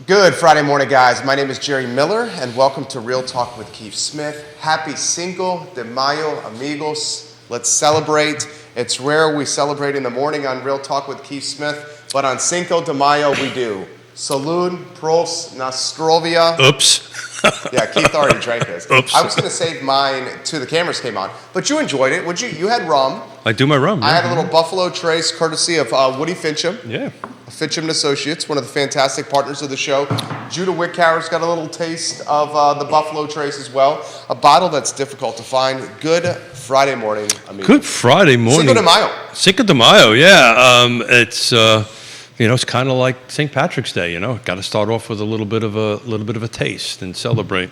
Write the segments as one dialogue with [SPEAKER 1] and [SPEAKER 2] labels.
[SPEAKER 1] Good Friday morning, guys. My name is Jerry Miller, and welcome to Real Talk with Keith Smith. Happy Cinco de Mayo, amigos. Let's celebrate. It's rare we celebrate in the morning on Real Talk with Keith Smith, but on Cinco de Mayo we do. Salud, pros, nostrovia.
[SPEAKER 2] Oops.
[SPEAKER 1] Yeah, Keith already drank this.
[SPEAKER 2] Oops.
[SPEAKER 1] I was going to save mine till the cameras came on, but you enjoyed it. Would you? You had rum.
[SPEAKER 2] I do my rum.
[SPEAKER 1] I had a little Buffalo Trace, courtesy of Woody Fincham.
[SPEAKER 2] Yeah.
[SPEAKER 1] Fincham & Associates, one of the fantastic partners of the show. Judah Wickhauer's got a little taste of the Buffalo Trace as well. A bottle that's difficult to find. Good Friday morning, amigo.
[SPEAKER 2] Good Friday morning.
[SPEAKER 1] Cinco de Mayo.
[SPEAKER 2] Cinco de Mayo, yeah. It's it's kind of like St. Patrick's Day. Got to start off with a little bit of a taste and celebrate.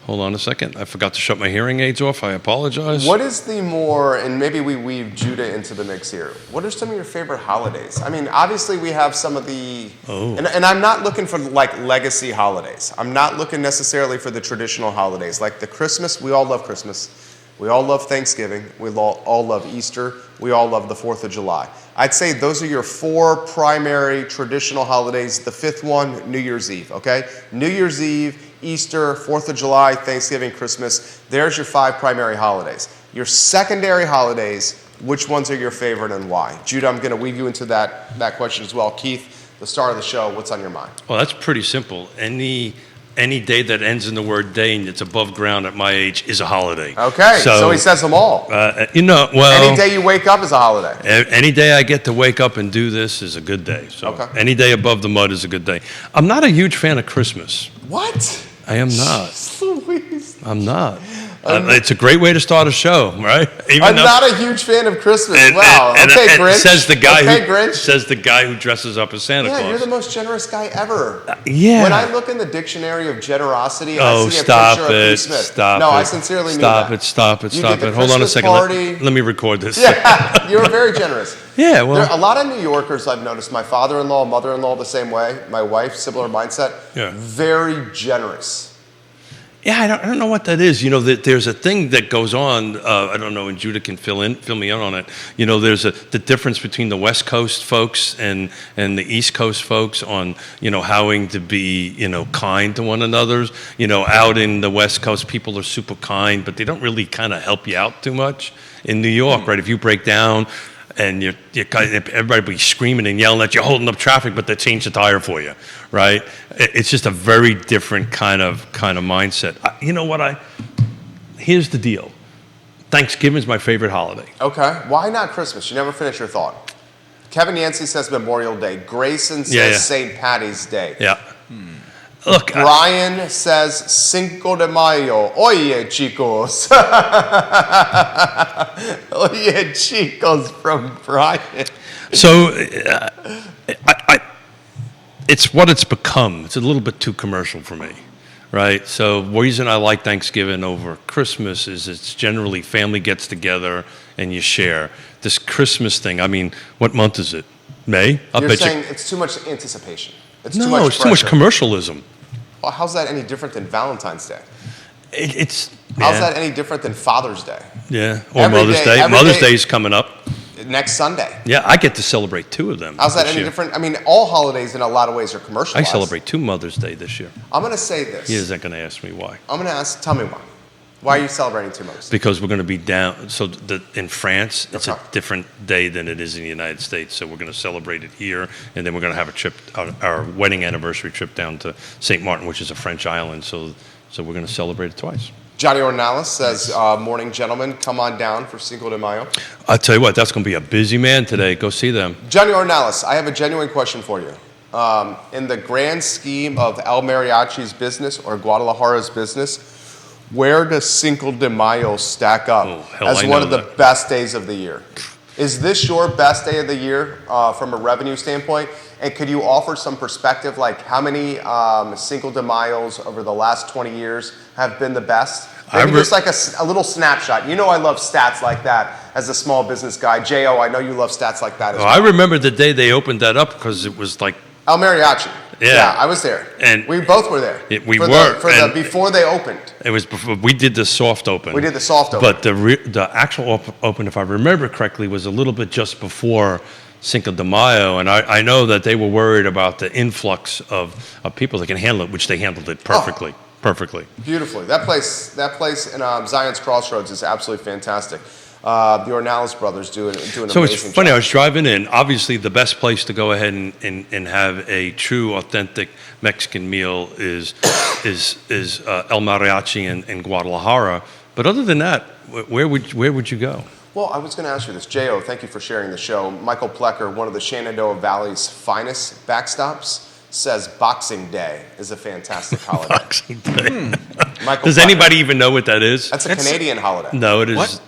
[SPEAKER 2] Hold on a second. I forgot to shut my hearing aids off. I apologize.
[SPEAKER 1] What is the more, and maybe we weave Judah into the mix here, what are some of your favorite holidays? I mean, obviously we have some of the, and I'm not looking for like legacy holidays. I'm not looking necessarily for the traditional holidays. Like the Christmas, we all love Christmas. We all love Thanksgiving. We all love Easter. We all love the 4th of July. I'd say those are your 4 primary traditional holidays. The 5th one, New Year's Eve, okay? New Year's Eve, Easter, 4th of July, Thanksgiving, Christmas. There's your 5 primary holidays. Your secondary holidays, which ones are your favorite and why? Judah, I'm going to weave you into that question as well. Keith, the star of the show, what's on your mind?
[SPEAKER 2] Well, that's pretty simple. Any day that ends in the word day and it's above ground at my age is a holiday.
[SPEAKER 1] Okay, so he says them all.
[SPEAKER 2] Any
[SPEAKER 1] day you wake up is a holiday.
[SPEAKER 2] Any day I get to wake up and do this is a good day. So
[SPEAKER 1] okay.
[SPEAKER 2] Any day above the mud is a good day. I'm not a huge fan of Christmas.
[SPEAKER 1] What?
[SPEAKER 2] I am not.
[SPEAKER 1] Jeez Louise.
[SPEAKER 2] I'm not. It's a great way to start a show, right?
[SPEAKER 1] I'm not a huge fan of Christmas. Wow.
[SPEAKER 2] And
[SPEAKER 1] Grinch.
[SPEAKER 2] Says the guy
[SPEAKER 1] Grinch.
[SPEAKER 2] Says the guy who dresses up as Santa Claus.
[SPEAKER 1] Yeah, you're the most generous guy ever.
[SPEAKER 2] Yeah.
[SPEAKER 1] When I look in the dictionary of generosity, I see a
[SPEAKER 2] stop
[SPEAKER 1] picture of Keith Smith.
[SPEAKER 2] Stop
[SPEAKER 1] no,
[SPEAKER 2] it.
[SPEAKER 1] I sincerely mean that.
[SPEAKER 2] Stop it.
[SPEAKER 1] You did the
[SPEAKER 2] Hold on a
[SPEAKER 1] Christmas
[SPEAKER 2] second.
[SPEAKER 1] party.
[SPEAKER 2] Let me record this.
[SPEAKER 1] Yeah, you were very generous.
[SPEAKER 2] Yeah, well.
[SPEAKER 1] A lot of New Yorkers I've noticed, my father-in-law, mother-in-law the same way, my wife, similar mindset, very generous.
[SPEAKER 2] Yeah, I don't know what that is. There's a thing that goes on. I don't know, and Judah can fill me in on it. There's the difference between the West Coast folks and the East Coast folks on having to be kind to one another. Out in the West Coast, people are super kind, but they don't really kind of help you out too much. In New York, right? If you break down. And everybody be screaming and yelling at you, holding up traffic, but they change the tire for you, right? It's just a very different kind of mindset. Here's the deal. Thanksgiving is my favorite holiday.
[SPEAKER 1] Okay. Why not Christmas? You never finish your thought. Kevin Yancey says Memorial Day. Grayson says St. Patty's Day.
[SPEAKER 2] Yeah. Look,
[SPEAKER 1] Brian says Cinco de Mayo. Oye, chicos. Oye, chicos from Brian.
[SPEAKER 2] So, it's what it's become. It's a little bit too commercial for me, right? So, the reason I like Thanksgiving over Christmas is it's generally family gets together and you share. This Christmas thing, I mean, what month is it? May?
[SPEAKER 1] You're saying it's too much anticipation.
[SPEAKER 2] It's too much commercialism.
[SPEAKER 1] Well, how's that any different than Valentine's Day?
[SPEAKER 2] How's
[SPEAKER 1] that any different than Father's Day?
[SPEAKER 2] Yeah, or Mother's Day. Mother's Day is coming up.
[SPEAKER 1] Next Sunday.
[SPEAKER 2] Yeah, I get to celebrate 2 of them.
[SPEAKER 1] How's that any different? I mean, all holidays in a lot of ways are commercialized.
[SPEAKER 2] I celebrate 2 Mother's Day this year.
[SPEAKER 1] I'm going to say this.
[SPEAKER 2] He isn't going to ask me why.
[SPEAKER 1] I'm going to tell me why. Why are you celebrating 2 Mother's Day?
[SPEAKER 2] Because we're going to be down. So in France, it's a different day than it is in the United States. So we're going to celebrate it here, and then we're going to have a trip, our wedding anniversary trip down to St. Martin, which is a French island. So we're going to celebrate it twice.
[SPEAKER 1] Johnny Ornalis says, morning, gentlemen, come on down for Cinco de Mayo.
[SPEAKER 2] I'll tell you what, that's going to be a busy man today. Go see them.
[SPEAKER 1] Johnny Ornalis, I have a genuine question for you. In the grand scheme of El Mariachi's business or Guadalajara's business, where does Cinco de Mayo stack up as one of the best days of the year? Is this your best day of the year from a revenue standpoint? And could you offer some perspective, like how many Cinco de Mayos over the last 20 years have been the best? Maybe just like a little snapshot. I love stats like that as a small business guy. J.O., I know you love stats like that as well.
[SPEAKER 2] I remember the day they opened that up because it was like...
[SPEAKER 1] El Mariachi. Yeah, I was there. And we both were there. Before they opened.
[SPEAKER 2] It was before we did the soft open.
[SPEAKER 1] We did the soft open.
[SPEAKER 2] But the actual open, if I remember correctly, was a little bit just before Cinco de Mayo, and I know that they were worried about the influx of people that can handle it, which they handled it perfectly. Perfectly.
[SPEAKER 1] Beautifully. That place in Zion's Crossroads is absolutely fantastic. The Ornelas brothers do an amazing
[SPEAKER 2] So it's funny,
[SPEAKER 1] job.
[SPEAKER 2] I was driving in. Obviously, the best place to go ahead and have a true, authentic Mexican meal is El Mariachi in Guadalajara. But other than that, where would you go?
[SPEAKER 1] Well, I was going to ask you this. J.O., thank you for sharing the show. Michael Plecker, one of the Shenandoah Valley's finest backstops, says Boxing Day is a fantastic holiday.
[SPEAKER 2] Boxing Day.
[SPEAKER 1] Michael
[SPEAKER 2] Does
[SPEAKER 1] Plecker.
[SPEAKER 2] anybody even know what that is?
[SPEAKER 1] That's a Canadian holiday.
[SPEAKER 2] No, it is.
[SPEAKER 3] What?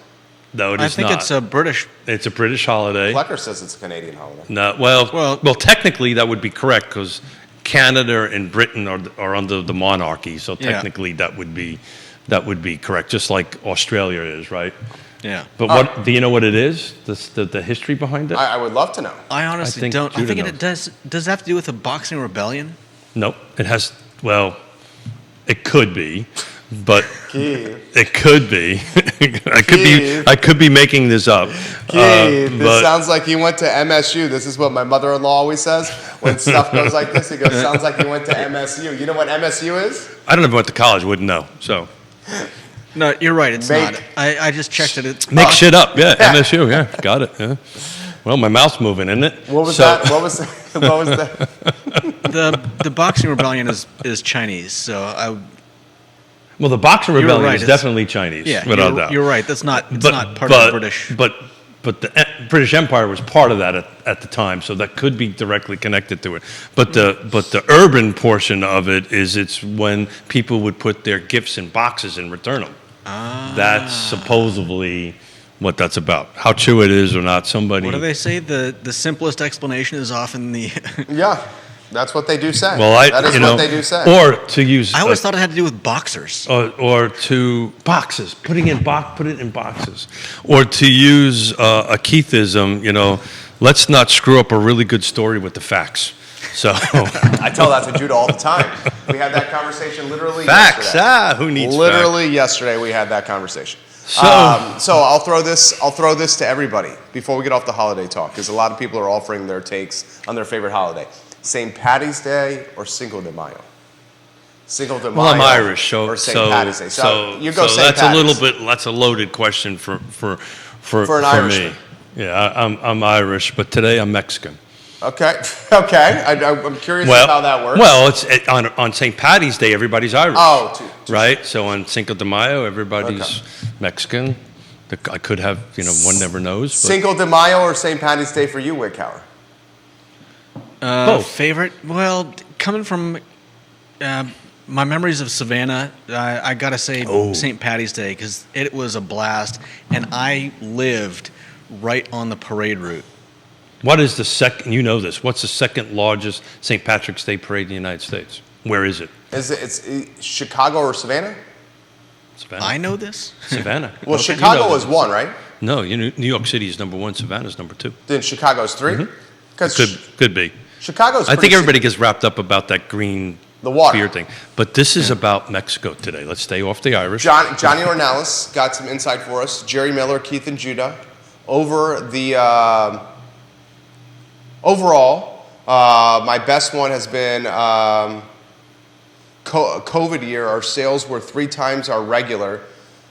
[SPEAKER 2] No, it is not.
[SPEAKER 3] I think it's a British.
[SPEAKER 2] It's a British holiday.
[SPEAKER 1] Plecker says it's a Canadian holiday.
[SPEAKER 2] No, well, technically that would be correct because Canada and Britain are under the monarchy, so technically that would be correct, just like Australia is, right?
[SPEAKER 3] Yeah.
[SPEAKER 2] But what do you know what it is? The history behind it?
[SPEAKER 1] I would love to know.
[SPEAKER 3] I honestly
[SPEAKER 2] think
[SPEAKER 3] don't. I
[SPEAKER 2] Judah
[SPEAKER 3] think it
[SPEAKER 2] knows.
[SPEAKER 3] does it have to do with the Boxing Rebellion?
[SPEAKER 2] Nope. It has. Well, it could be, but
[SPEAKER 1] Keith.
[SPEAKER 2] it could be. I could be making this up.
[SPEAKER 1] Keith, this sounds like you went to MSU. This is what my mother-in-law always says when stuff goes like this. He goes, "Sounds like you went to MSU." You know what MSU is?
[SPEAKER 2] I don't know if I went to college. Wouldn't know. So
[SPEAKER 3] No, you're right. It's not. I just checked it.
[SPEAKER 2] make shit up. Yeah, MSU. Yeah, got it. Yeah. Well, my mouth's moving, isn't it?
[SPEAKER 1] What was that? What was that?
[SPEAKER 3] The Boxing Rebellion is Chinese, so
[SPEAKER 2] Well, the Boxing
[SPEAKER 3] You're
[SPEAKER 2] Rebellion
[SPEAKER 3] right,
[SPEAKER 2] is
[SPEAKER 3] it's-
[SPEAKER 2] definitely Chinese,
[SPEAKER 3] yeah,
[SPEAKER 2] without doubt.
[SPEAKER 3] you're right. It's not part of the British.
[SPEAKER 2] But the British Empire was part of that at the time, so that could be directly connected to it. But the urban portion of it is it's when people would put their gifts in boxes and return them. That's supposedly what that's about. How true it is or not, somebody.
[SPEAKER 3] What do they say? The simplest explanation is often the.
[SPEAKER 1] Yeah, that's what they do say.
[SPEAKER 2] Well,
[SPEAKER 1] that is what they do say.
[SPEAKER 2] Or to use.
[SPEAKER 3] I always thought it had to do with boxers.
[SPEAKER 2] Or to boxes, put it in boxes, or to use a Keithism, let's not screw up a really good story with the facts. So
[SPEAKER 1] I tell that to Judah all the time. We had that conversation literally
[SPEAKER 2] facts.
[SPEAKER 1] yesterday.
[SPEAKER 2] Who needs
[SPEAKER 1] literally yesterday we had that conversation.
[SPEAKER 2] So
[SPEAKER 1] I'll throw this to everybody before we get off the holiday talk, because a lot of people are offering their takes on their favorite holiday: St. Patty's Day or Cinco de Mayo. Cinco de Mayo.
[SPEAKER 2] Well, I'm Irish,
[SPEAKER 1] or St. Patty's Day.
[SPEAKER 2] So
[SPEAKER 1] you go St.
[SPEAKER 2] that's
[SPEAKER 1] Patty's.
[SPEAKER 2] a little bit. That's a loaded question for
[SPEAKER 1] an Irishman.
[SPEAKER 2] me. Yeah, I'm Irish, but today I'm Mexican.
[SPEAKER 1] Okay. I'm curious how that works.
[SPEAKER 2] Well, it's on St. Patty's Day, everybody's Irish.
[SPEAKER 1] Oh,
[SPEAKER 2] right. So on Cinco de Mayo, everybody's Mexican. I could have, one never knows. But.
[SPEAKER 1] Cinco de Mayo or St. Patty's Day for you, Wickauer?
[SPEAKER 2] Both.
[SPEAKER 3] Favorite? Well, coming from my memories of Savannah, I gotta say St. Patty's Day, because it was a blast, and I lived right on the parade route.
[SPEAKER 2] What is the second? You know this. What's the second largest St. Patrick's Day parade in the United States? Where is it?
[SPEAKER 1] It's Chicago or Savannah?
[SPEAKER 2] Savannah.
[SPEAKER 3] I know this.
[SPEAKER 2] Savannah.
[SPEAKER 1] Well,
[SPEAKER 2] Okay,
[SPEAKER 1] Chicago
[SPEAKER 2] you know
[SPEAKER 1] is
[SPEAKER 2] this.
[SPEAKER 1] one, right?
[SPEAKER 2] No, New York City is number one. Savannah's number two.
[SPEAKER 1] Then Chicago's 3? Because
[SPEAKER 2] Could be.
[SPEAKER 1] Chicago's
[SPEAKER 2] I think
[SPEAKER 1] pretty
[SPEAKER 2] everybody gets wrapped up about that green
[SPEAKER 1] The water.
[SPEAKER 2] beer thing. But this is about Mexico today. Let's stay off the Irish.
[SPEAKER 1] Johnny Ornelas got some insight for us. Jerry Miller, Keith, and Judah. Over the overall, my best one has been COVID year. Our sales were 3 times our regular.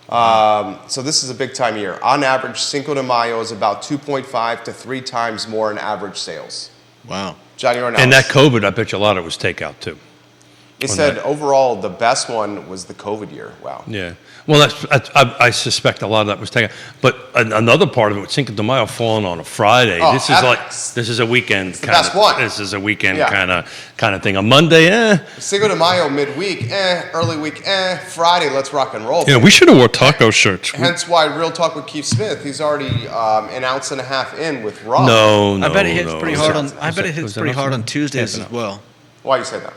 [SPEAKER 1] So this is a big time year. On average, Cinco de Mayo is about 2.5 to 3 times more in average sales.
[SPEAKER 3] Wow.
[SPEAKER 1] Johnny Ornelas.
[SPEAKER 2] And that COVID, I bet you a lot of it was takeout too.
[SPEAKER 1] He said overall the best one was the COVID year. Wow.
[SPEAKER 2] Yeah. Well, I suspect a lot of that was taken. But another part of it, with Cinco de Mayo falling on a Friday,
[SPEAKER 1] Oh,
[SPEAKER 2] this is a weekend kind
[SPEAKER 1] best one.
[SPEAKER 2] This is a weekend
[SPEAKER 1] Yeah.
[SPEAKER 2] kind of thing. A Monday,
[SPEAKER 1] Cinco de Mayo midweek, early week, Friday, let's rock and roll.
[SPEAKER 2] Yeah, we should have wore taco shirts.
[SPEAKER 1] Hence why Real Talk with Keith Smith, he's already an ounce and a half in with rum.
[SPEAKER 2] No.
[SPEAKER 3] I bet it hits
[SPEAKER 2] no.
[SPEAKER 3] pretty hard on.
[SPEAKER 2] Was
[SPEAKER 3] I bet it hits
[SPEAKER 2] was that
[SPEAKER 3] pretty
[SPEAKER 2] enough?
[SPEAKER 3] hard on Tuesdays
[SPEAKER 2] Half
[SPEAKER 3] as
[SPEAKER 2] an
[SPEAKER 3] well.
[SPEAKER 1] Why you say that?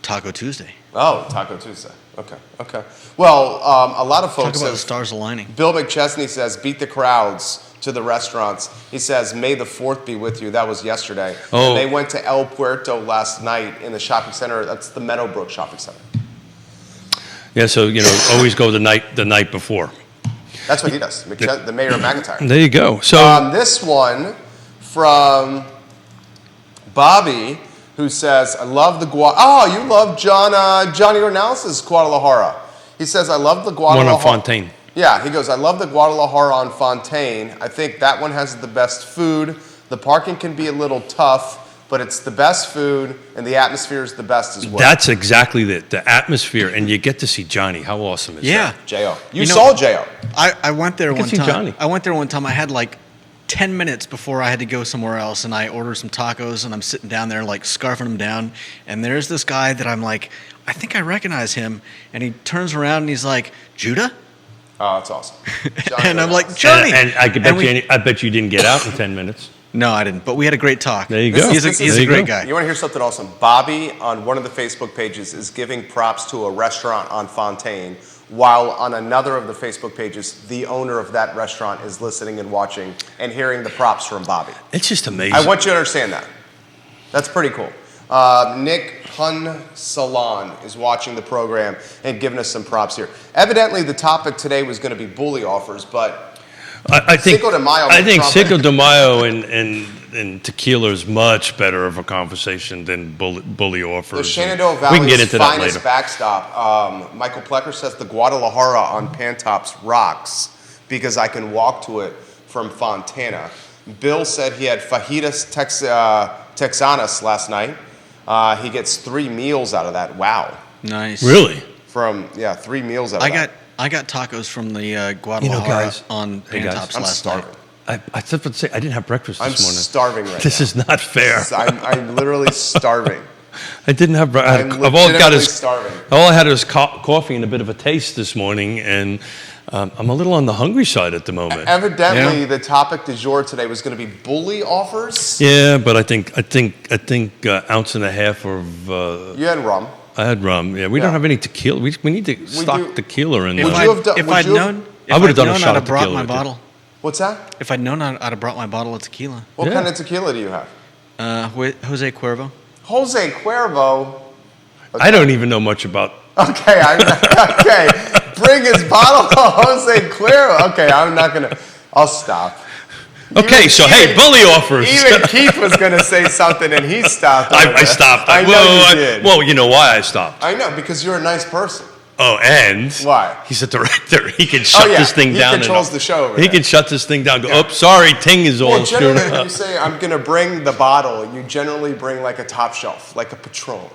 [SPEAKER 3] Taco Tuesday.
[SPEAKER 1] Oh, Taco Tuesday. Okay. Well, a lot of
[SPEAKER 3] Talk
[SPEAKER 1] folks
[SPEAKER 3] about the
[SPEAKER 1] have,
[SPEAKER 3] stars aligning.
[SPEAKER 1] Bill McChesney says, beat the crowds to the restaurants. He says, May the 4th be with you. That was yesterday.
[SPEAKER 2] Oh.
[SPEAKER 1] And they went to El Puerto last night in the shopping center. That's the Meadowbrook Shopping Center.
[SPEAKER 2] Yeah, so always go the night before.
[SPEAKER 1] That's what he does, the mayor of McIntyre.
[SPEAKER 2] There you go. So
[SPEAKER 1] This one from Bobby, who says, I love the you love Johnny Ornellis's Guadalajara. He says, I love the Guadalajara.
[SPEAKER 2] One on Fontaine.
[SPEAKER 1] Yeah, he goes, I love the Guadalajara on Fontaine. I think that one has the best food. The parking can be a little tough, but it's the best food, and the atmosphere is the best as well.
[SPEAKER 2] That's exactly the atmosphere, and you get to see Johnny. How awesome is that?
[SPEAKER 1] J.O. You saw J.O.
[SPEAKER 3] I went there one time.
[SPEAKER 2] Johnny.
[SPEAKER 3] I went there one time. I had like 10 minutes before I had to go somewhere else, and I ordered some tacos, and I'm sitting down there like scarfing them down, and there's this guy that I'm like, I think I recognize him, and he turns around and he's like, Judah?
[SPEAKER 1] Oh, that's awesome.
[SPEAKER 3] And I'm like, Johnny!
[SPEAKER 2] And I bet you didn't get out in 10 minutes.
[SPEAKER 3] No, I didn't, but we had a great talk.
[SPEAKER 2] There you go.
[SPEAKER 3] He's a great guy.
[SPEAKER 1] You want to hear something awesome? Bobby, on one of the Facebook pages, is giving props to a restaurant on Fontaine, while on another of the Facebook pages, the owner of that restaurant is listening and watching and hearing the props from Bobby.
[SPEAKER 2] It's just amazing.
[SPEAKER 1] I want you to understand that. That's pretty cool. Nick Hun Salon is watching the program and giving us some props here. Evidently, the topic today was going to be bully offers, but
[SPEAKER 2] I think
[SPEAKER 1] Cinco de Mayo.
[SPEAKER 2] I think Cinco de Mayo and tequila is much better of a conversation than bully offers.
[SPEAKER 1] The Shenandoah
[SPEAKER 2] We can
[SPEAKER 1] Valley's
[SPEAKER 2] get into that
[SPEAKER 1] finest
[SPEAKER 2] later.
[SPEAKER 1] backstop. Michael Plecker says the Guadalajara on Pantops rocks because I can walk to it from Fontana. Bill said he had fajitas texanas last night. He gets 3 meals out of that. Wow.
[SPEAKER 3] Nice.
[SPEAKER 2] Really?
[SPEAKER 1] 3 meals out of that.
[SPEAKER 3] I got tacos from the Guadalajara
[SPEAKER 2] guys.
[SPEAKER 3] on
[SPEAKER 2] Hey, guys.
[SPEAKER 3] Pantops
[SPEAKER 1] I'm
[SPEAKER 3] last
[SPEAKER 1] starving.
[SPEAKER 3] night.
[SPEAKER 2] I was about to say I didn't have breakfast
[SPEAKER 1] I'm
[SPEAKER 2] this morning.
[SPEAKER 1] starving right
[SPEAKER 2] This
[SPEAKER 1] now.
[SPEAKER 2] is not fair.
[SPEAKER 1] I'm literally starving.
[SPEAKER 2] I didn't have breakfast.
[SPEAKER 1] I'm
[SPEAKER 2] I've all got
[SPEAKER 1] legitimately
[SPEAKER 2] is
[SPEAKER 1] starving.
[SPEAKER 2] all I had was coffee and a bit of a taste this morning, and I'm a little on the hungry side at the moment.
[SPEAKER 1] Evidently, the topic du jour today was going to be bully offers.
[SPEAKER 2] Yeah, but I think ounce and a half of.
[SPEAKER 1] You had rum.
[SPEAKER 2] I had rum. Yeah, we don't have any tequila. We need to stock tequila in
[SPEAKER 3] If
[SPEAKER 2] there.
[SPEAKER 3] I'd known,
[SPEAKER 2] I would have done a
[SPEAKER 3] I'd
[SPEAKER 2] shot
[SPEAKER 3] have
[SPEAKER 2] of
[SPEAKER 3] brought
[SPEAKER 2] tequila
[SPEAKER 3] my
[SPEAKER 2] with it.
[SPEAKER 3] bottle.
[SPEAKER 1] What's that?
[SPEAKER 3] If I'd known, I'd have brought my bottle of tequila.
[SPEAKER 1] What
[SPEAKER 2] Yeah.
[SPEAKER 1] kind of tequila do you have?
[SPEAKER 3] With Jose Cuervo.
[SPEAKER 1] Jose Cuervo.
[SPEAKER 2] I don't even know much about.
[SPEAKER 1] Okay, okay. Bring his bottle of Jose Cuervo. Okay, I'm not gonna. I'll stop.
[SPEAKER 2] Okay, hey, bully offers.
[SPEAKER 1] Even Keith was gonna say something, and he stopped.
[SPEAKER 2] I stopped.
[SPEAKER 1] I know you did.
[SPEAKER 2] Well, you know why I stopped.
[SPEAKER 1] I know, because you're a nice person.
[SPEAKER 2] Oh, and
[SPEAKER 1] Why?
[SPEAKER 2] He's a director. He can shut this thing down.
[SPEAKER 1] He controls the show over
[SPEAKER 2] He
[SPEAKER 1] there.
[SPEAKER 2] can shut this thing down. Go, oh, sorry, Ting is all
[SPEAKER 1] Well,
[SPEAKER 2] screwed
[SPEAKER 1] generally, when
[SPEAKER 2] up.
[SPEAKER 1] you say, I'm going to bring the bottle, you generally bring like a top shelf, like a Patron.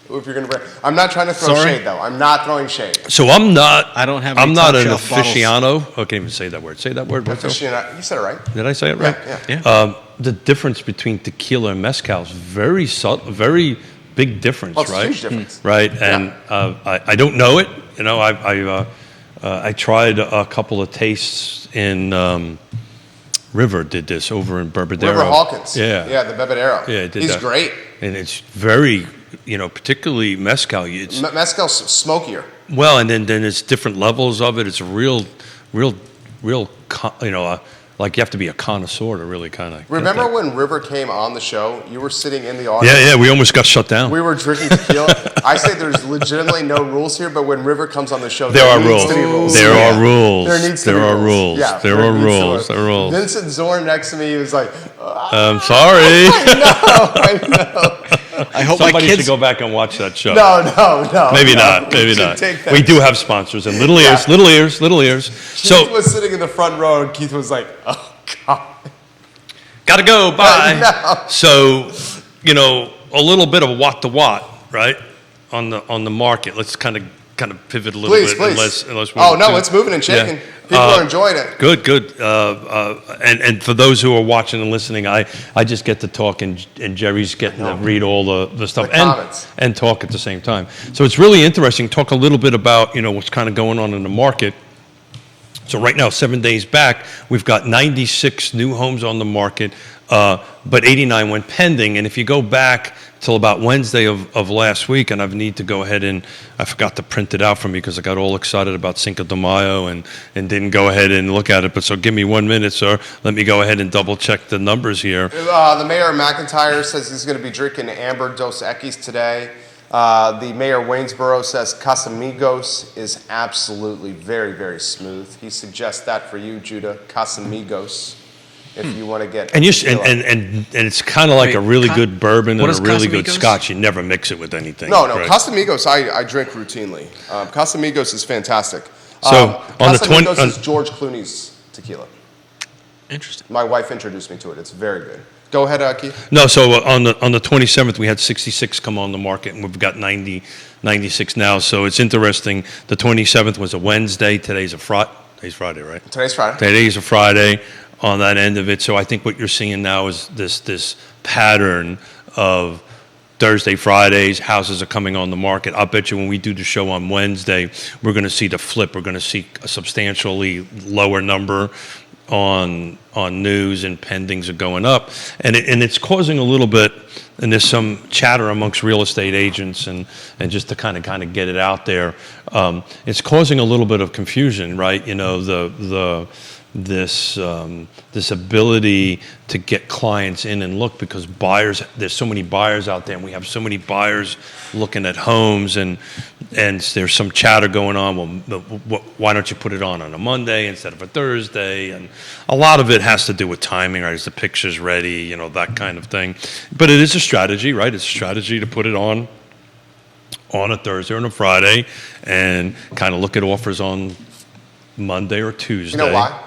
[SPEAKER 1] If you're going to bring... I'm not trying to throw shade, though. I'm not throwing shade.
[SPEAKER 2] So I'm not.
[SPEAKER 3] I don't have
[SPEAKER 2] I'm
[SPEAKER 3] any
[SPEAKER 2] not an
[SPEAKER 3] top-shelf bottles.
[SPEAKER 2] aficionado. I can't even say that word. Say that word. What's that?
[SPEAKER 1] You said it right.
[SPEAKER 2] Did I say it right?
[SPEAKER 1] Yeah.
[SPEAKER 2] The difference between tequila and mezcal is very subtle, very big difference,
[SPEAKER 1] Well, it's a
[SPEAKER 2] right?
[SPEAKER 1] huge difference.
[SPEAKER 2] Right, and I don't know it. You know, I tried a couple of tastes in River. Did this over in Bourbadero.
[SPEAKER 1] River Hawkins.
[SPEAKER 2] Yeah,
[SPEAKER 1] Yeah, the Bebedero.
[SPEAKER 2] Yeah, it did
[SPEAKER 1] He's
[SPEAKER 2] that.
[SPEAKER 1] great.
[SPEAKER 2] And it's very, particularly mezcal. It's
[SPEAKER 1] Mezcal's smokier.
[SPEAKER 2] well, and then it's different levels of it. It's a real, like you have to be a connoisseur to really kind of.
[SPEAKER 1] Remember when River came on the show? You were sitting in the audience.
[SPEAKER 2] Yeah, we almost got shut down.
[SPEAKER 1] We were drinking tequila. I say there's legitimately no rules here, but when River comes on the show,
[SPEAKER 2] There are
[SPEAKER 1] needs
[SPEAKER 2] rules.
[SPEAKER 1] to be rules.
[SPEAKER 2] There
[SPEAKER 1] Yeah.
[SPEAKER 2] are rules.
[SPEAKER 1] There needs to
[SPEAKER 2] There
[SPEAKER 1] be
[SPEAKER 2] are
[SPEAKER 1] rules.
[SPEAKER 2] rules.
[SPEAKER 1] Yeah,
[SPEAKER 2] There are
[SPEAKER 1] needs to
[SPEAKER 2] rules.
[SPEAKER 1] be.
[SPEAKER 2] There are rules.
[SPEAKER 1] Vincent Zorn next to me, he was like,
[SPEAKER 2] I'm sorry.
[SPEAKER 1] I know.
[SPEAKER 3] I hope my
[SPEAKER 2] Somebody
[SPEAKER 3] kids.
[SPEAKER 2] should go back and watch that show.
[SPEAKER 1] No.
[SPEAKER 2] Maybe
[SPEAKER 1] no.
[SPEAKER 2] not.
[SPEAKER 1] We
[SPEAKER 2] Maybe
[SPEAKER 1] should
[SPEAKER 2] not.
[SPEAKER 1] take that.
[SPEAKER 2] We do have sponsors and little ears,
[SPEAKER 1] Yeah.
[SPEAKER 2] little ears.
[SPEAKER 1] Keith
[SPEAKER 2] So
[SPEAKER 1] was sitting in the front row, and Keith was like, oh, God.
[SPEAKER 2] gotta go. Bye.
[SPEAKER 1] No.
[SPEAKER 2] So a little bit of watt to watt, right? On the market. Let's kind of pivot a little
[SPEAKER 1] Please.
[SPEAKER 2] bit. Unless
[SPEAKER 1] Oh, no, it's moving and shaking.
[SPEAKER 2] Yeah.
[SPEAKER 1] People are enjoying it.
[SPEAKER 2] Good. And for those who are watching and listening, I just get to talk, and Jerry's getting to read all the stuff
[SPEAKER 1] The comments.
[SPEAKER 2] and talk at the same time. So it's really interesting. Talk a little bit about what's kind of going on in the market. So right now, 7 days back, we've got 96 new homes on the market, but 89 went pending. And if you go back till about Wednesday of last week, and I need to go ahead and I forgot to print it out for me because I got all excited about Cinco de Mayo and didn't go ahead and look at it. But so give me 1 minute, sir. Let me go ahead and double check the numbers here.
[SPEAKER 1] The mayor of McIntyre says he's going to be drinking Amber Dos Equis today. The mayor of Waynesboro says Casamigos is absolutely very, very smooth. He suggests that for you, Judah. Casamigos. if you want to get.
[SPEAKER 2] And it's kind of like a really good bourbon and a really good
[SPEAKER 3] Casamigos?
[SPEAKER 2] Scotch. You never mix it with anything.
[SPEAKER 1] No,
[SPEAKER 2] right?
[SPEAKER 1] Casamigos I drink routinely. Casamigos is fantastic.
[SPEAKER 2] So on the
[SPEAKER 1] Casamigos is George Clooney's tequila.
[SPEAKER 3] Interesting.
[SPEAKER 1] My wife introduced me to it. It's very good. Go ahead, Keith.
[SPEAKER 2] No, so on the 27th we had 66 come on the market, and we've got 96 now. So it's interesting. The 27th was a Wednesday. Today's Friday, right?
[SPEAKER 1] Today's Friday.
[SPEAKER 2] Today's a Friday on that end of it. So I think what you're seeing now is this pattern of Thursday, Fridays, houses are coming on the market. I'll bet you when we do the show on Wednesday, we're going to see the flip. We're going to see a substantially lower number on news, and pendings are going up, and it's causing a little bit, and there's some chatter amongst real estate agents, and just to kind of get it out there, it's causing a little bit of confusion, right? You know, this ability to get clients in and look, because there's so many buyers out there, and we have so many buyers looking at homes, and there's some chatter going on. Well, why don't you put it on a Monday instead of a Thursday? And a lot of it has to do with timing, right? Is the pictures ready? You know, that kind of thing. But it is a strategy, right? It's a strategy to put it on a Thursday or on a Friday, and kind of look at offers on Monday or Tuesday.
[SPEAKER 1] You know why?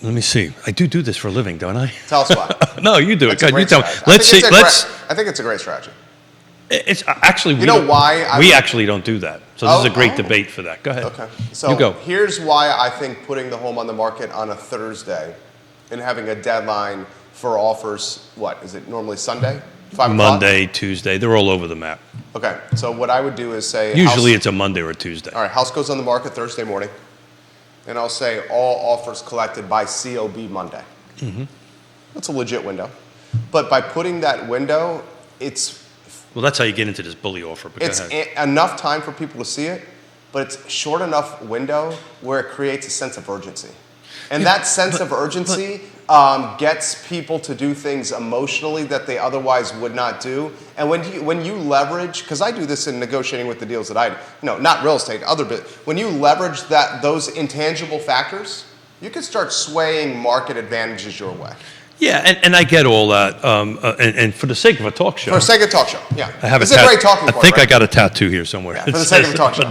[SPEAKER 2] Let me see. I do this for a living, don't I?
[SPEAKER 1] Tell us why.
[SPEAKER 2] No, you do it.
[SPEAKER 1] That's a
[SPEAKER 2] God, you
[SPEAKER 1] great
[SPEAKER 2] tell me.
[SPEAKER 1] strategy.
[SPEAKER 2] Let's see.
[SPEAKER 1] I think it's a great strategy.
[SPEAKER 2] It's actually.
[SPEAKER 1] You know why?
[SPEAKER 2] We actually don't do that. So this is a great debate for that. Go ahead.
[SPEAKER 1] Okay. So
[SPEAKER 2] you go.
[SPEAKER 1] Here's why I think putting the home on the market on a Thursday and having a deadline for offers. What is it normally Sunday? 5 o'clock?
[SPEAKER 2] Monday, Tuesday. They're all over the map.
[SPEAKER 1] Okay. So what I would do is say.
[SPEAKER 2] Usually it's a Monday or a Tuesday.
[SPEAKER 1] All right. House goes on the market Thursday morning. And I'll say all offers collected by COB Monday. Mm-hmm. That's a legit window. But by putting that window, it's...
[SPEAKER 2] Well, that's how you get into this bully offer. But
[SPEAKER 1] it's enough time for people to see it, but it's short enough window where it creates a sense of urgency. And that sense of urgency gets people to do things emotionally that they otherwise would not do. And when you leverage, because I do this in negotiating with the deals that not real estate, other bit. When you leverage those intangible factors, you can start swaying market advantages your way.
[SPEAKER 2] Yeah, and I get all that. And for the sake of a talk show.
[SPEAKER 1] For the sake of a talk show, yeah.
[SPEAKER 2] It's
[SPEAKER 1] a great talking point.
[SPEAKER 2] I think
[SPEAKER 1] right?
[SPEAKER 2] I got a tattoo here somewhere.
[SPEAKER 1] Yeah, for the sake of a talk show.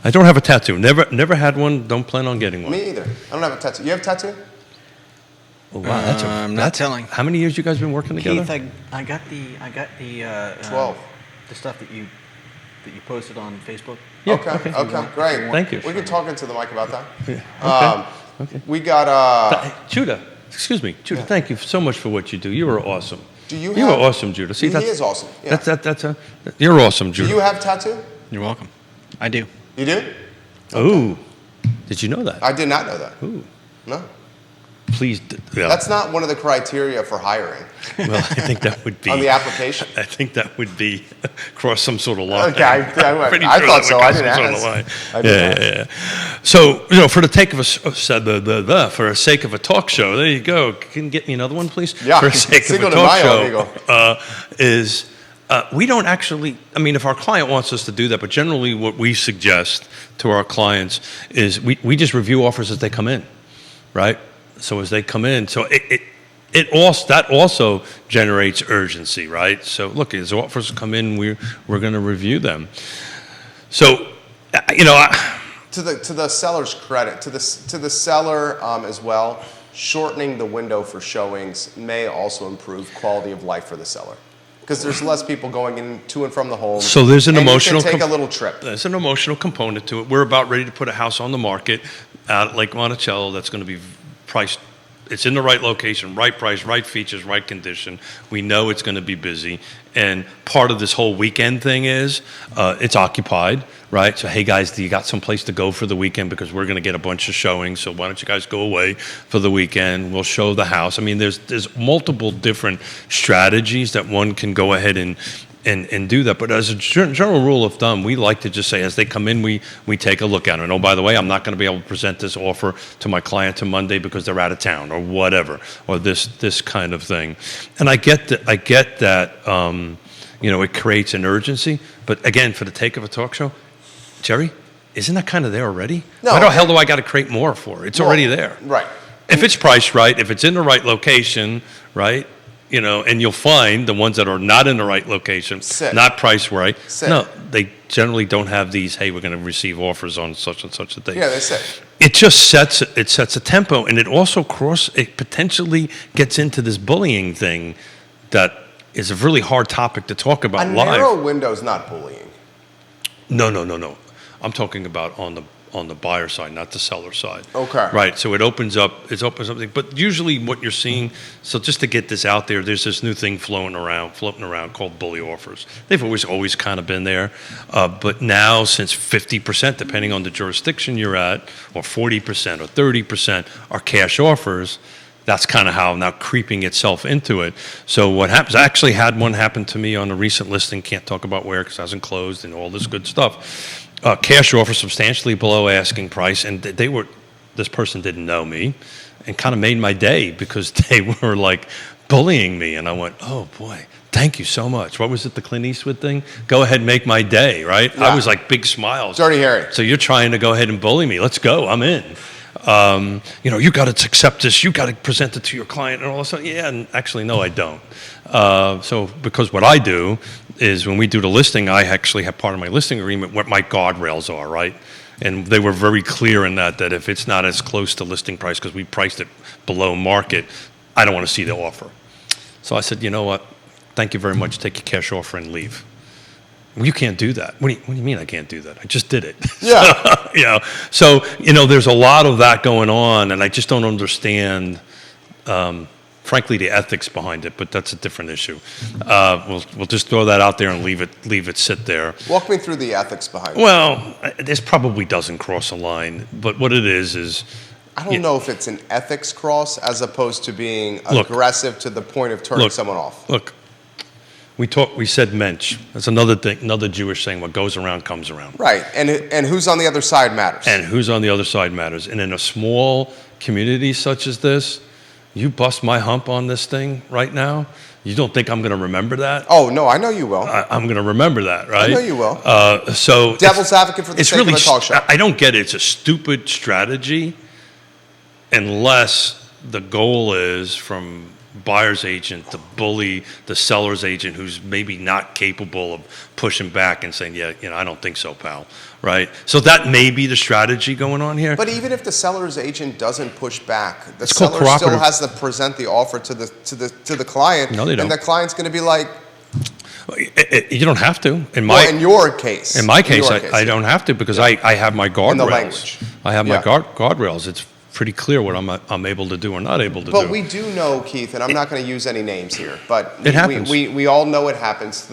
[SPEAKER 2] I don't have a tattoo. Never had one. Don't plan on getting one.
[SPEAKER 1] Me either. I don't have a tattoo. You have a tattoo?
[SPEAKER 2] Oh, wow,
[SPEAKER 3] I'm not telling.
[SPEAKER 2] How many years you guys been working together?
[SPEAKER 3] Keith, I got the
[SPEAKER 1] 12.
[SPEAKER 3] The stuff that you posted on Facebook.
[SPEAKER 2] Yeah,
[SPEAKER 1] okay, great.
[SPEAKER 2] Thank you.
[SPEAKER 1] We can talk into the mic about that.
[SPEAKER 2] Yeah. Okay.
[SPEAKER 1] We got
[SPEAKER 2] Judah. Excuse me, Judah. Yeah. Thank you so much for what you do. You are awesome. You are awesome, Judah. See,
[SPEAKER 1] he is awesome. Yeah.
[SPEAKER 2] You're awesome, Judah.
[SPEAKER 1] Do you have a tattoo?
[SPEAKER 3] You're welcome. I do.
[SPEAKER 1] You do?
[SPEAKER 2] Okay. Ooh. Did you know that?
[SPEAKER 1] I did not know that.
[SPEAKER 2] Ooh.
[SPEAKER 1] No.
[SPEAKER 2] Please. Yeah.
[SPEAKER 1] That's not one of the criteria for hiring.
[SPEAKER 2] Well, I think that would be
[SPEAKER 1] on the application.
[SPEAKER 2] I think that would be cross some sort of line.
[SPEAKER 1] Okay, I thought so. I didn't ask.
[SPEAKER 2] Yeah. So for the sake of a talk show, there you go. Can you get me another one, please?
[SPEAKER 1] Yeah.
[SPEAKER 2] For the sake of a talk show, we don't actually. I mean, if our client wants us to do that, but generally, what we suggest to our clients is we just review offers as they come in, right? So as they come in, so that also generates urgency, right? So look, as offers come in, we're going to review them. So,
[SPEAKER 1] to the seller's credit, to the seller as well, shortening the window for showings may also improve quality of life for the seller. Because there's less people going in to and from the home.
[SPEAKER 2] So there's an emotional.
[SPEAKER 1] You can take a little trip.
[SPEAKER 2] There's an emotional component to it. We're about ready to put a house on the market out at Lake Monticello that's going to be priced. It's in the right location, right price, right features, right condition. We know it's going to be busy. And part of this whole weekend thing is it's occupied, right? So, hey, guys, do you got some place to go for the weekend? Because we're going to get a bunch of showings. So why don't you guys go away for the weekend? We'll show the house. I mean, there's multiple different strategies that one can go ahead and do that. But as a general rule of thumb, we like to just say, as they come in, we take a look at it. And oh, by the way, I'm not going to be able to present this offer to my client to Monday because they're out of town or whatever, or this kind of thing. And I get that it creates an urgency. But again, for the take of a talk show, Jerry, isn't that kind of there already?
[SPEAKER 1] No.
[SPEAKER 2] Why the hell do I got to create more for? It's already there.
[SPEAKER 1] Right.
[SPEAKER 2] If it's priced right, if it's in the right location, right, and you'll find the ones that are not in the right location, not priced right. No, they generally don't have these, hey, we're going to receive offers on such and such a thing.
[SPEAKER 1] Yeah, they say.
[SPEAKER 2] It just sets a tempo, and it also potentially gets into this bullying thing that is a really hard topic to talk about live.
[SPEAKER 1] A narrow window is not bullying.
[SPEAKER 2] No. I'm talking about on the buyer side, not the seller side.
[SPEAKER 1] Okay.
[SPEAKER 2] Right. So it opens up something. But usually what you're seeing, so just to get this out there, there's this new thing floating around called bully offers. They've always kind of been there. But now since 50%, depending on the jurisdiction you're at, or 40% or 30% are cash offers, that's kind of how now creeping itself into it. So what happens, I actually had one happen to me on a recent listing, can't talk about where because it hasn't closed and all this good stuff. Cash offer substantially below asking price, and this person didn't know me and kind of made my day because they were like bullying me. And I went, oh boy, thank you so much. What was it, the Clint Eastwood thing? Go ahead and make my day, right? Yeah. I was like big smiles.
[SPEAKER 1] Dirty Harry.
[SPEAKER 2] So you're trying to go ahead and bully me. Let's go, I'm in. You got to accept this. You got to present it to your client and all of a sudden, yeah, and actually, no, I don't. So because what I do is when we do the listing, I actually have part of my listing agreement what my guardrails are, right? And they were very clear in that if it's not as close to listing price because we priced it below market, I don't want to see the offer. So I said, you know what? Thank you very much. Take your cash offer and leave. Well, you can't do that. What do you mean I can't do that? I just did it.
[SPEAKER 1] Yeah.
[SPEAKER 2] So there's a lot of that going on, and I just don't understand, frankly, the ethics behind it. But that's a different issue. We'll just throw that out there and leave it sit there.
[SPEAKER 1] Walk me through the ethics behind it.
[SPEAKER 2] Well, this probably doesn't cross a line, but what it is.
[SPEAKER 1] I don't know if it's an ethics cross as opposed to being aggressive to the point of turning someone off.
[SPEAKER 2] Look. We said mensch. That's another thing, another Jewish saying, what goes around comes around.
[SPEAKER 1] Right, and who's on the other side matters.
[SPEAKER 2] And who's on the other side matters. And in a small community such as this, you bust my hump on this thing right now, you don't think I'm going to remember that?
[SPEAKER 1] Oh, no, I know you will.
[SPEAKER 2] I'm going to remember that, right?
[SPEAKER 1] I know you will.
[SPEAKER 2] So
[SPEAKER 1] devil's advocate for the sake of a talk show.
[SPEAKER 2] I don't get it. It's a stupid strategy unless the goal is from buyer's agent to bully the seller's agent who's maybe not capable of pushing back and saying, yeah, I don't think so, pal, right? So that may be the strategy going on here.
[SPEAKER 1] But even if the seller's agent doesn't push back, the seller still has to present the offer to the client.
[SPEAKER 2] No, they don't.
[SPEAKER 1] And the client's going to be like,
[SPEAKER 2] you don't have to.
[SPEAKER 1] In your case.
[SPEAKER 2] In my case, I don't have to because I have my guardrails.
[SPEAKER 1] In the language.
[SPEAKER 2] I have my guardrails. It's pretty clear what I'm able to do or not able to do.
[SPEAKER 1] But we do know, Keith, and I'm not going to use any names here, but
[SPEAKER 2] it happens.
[SPEAKER 1] We all know it happens.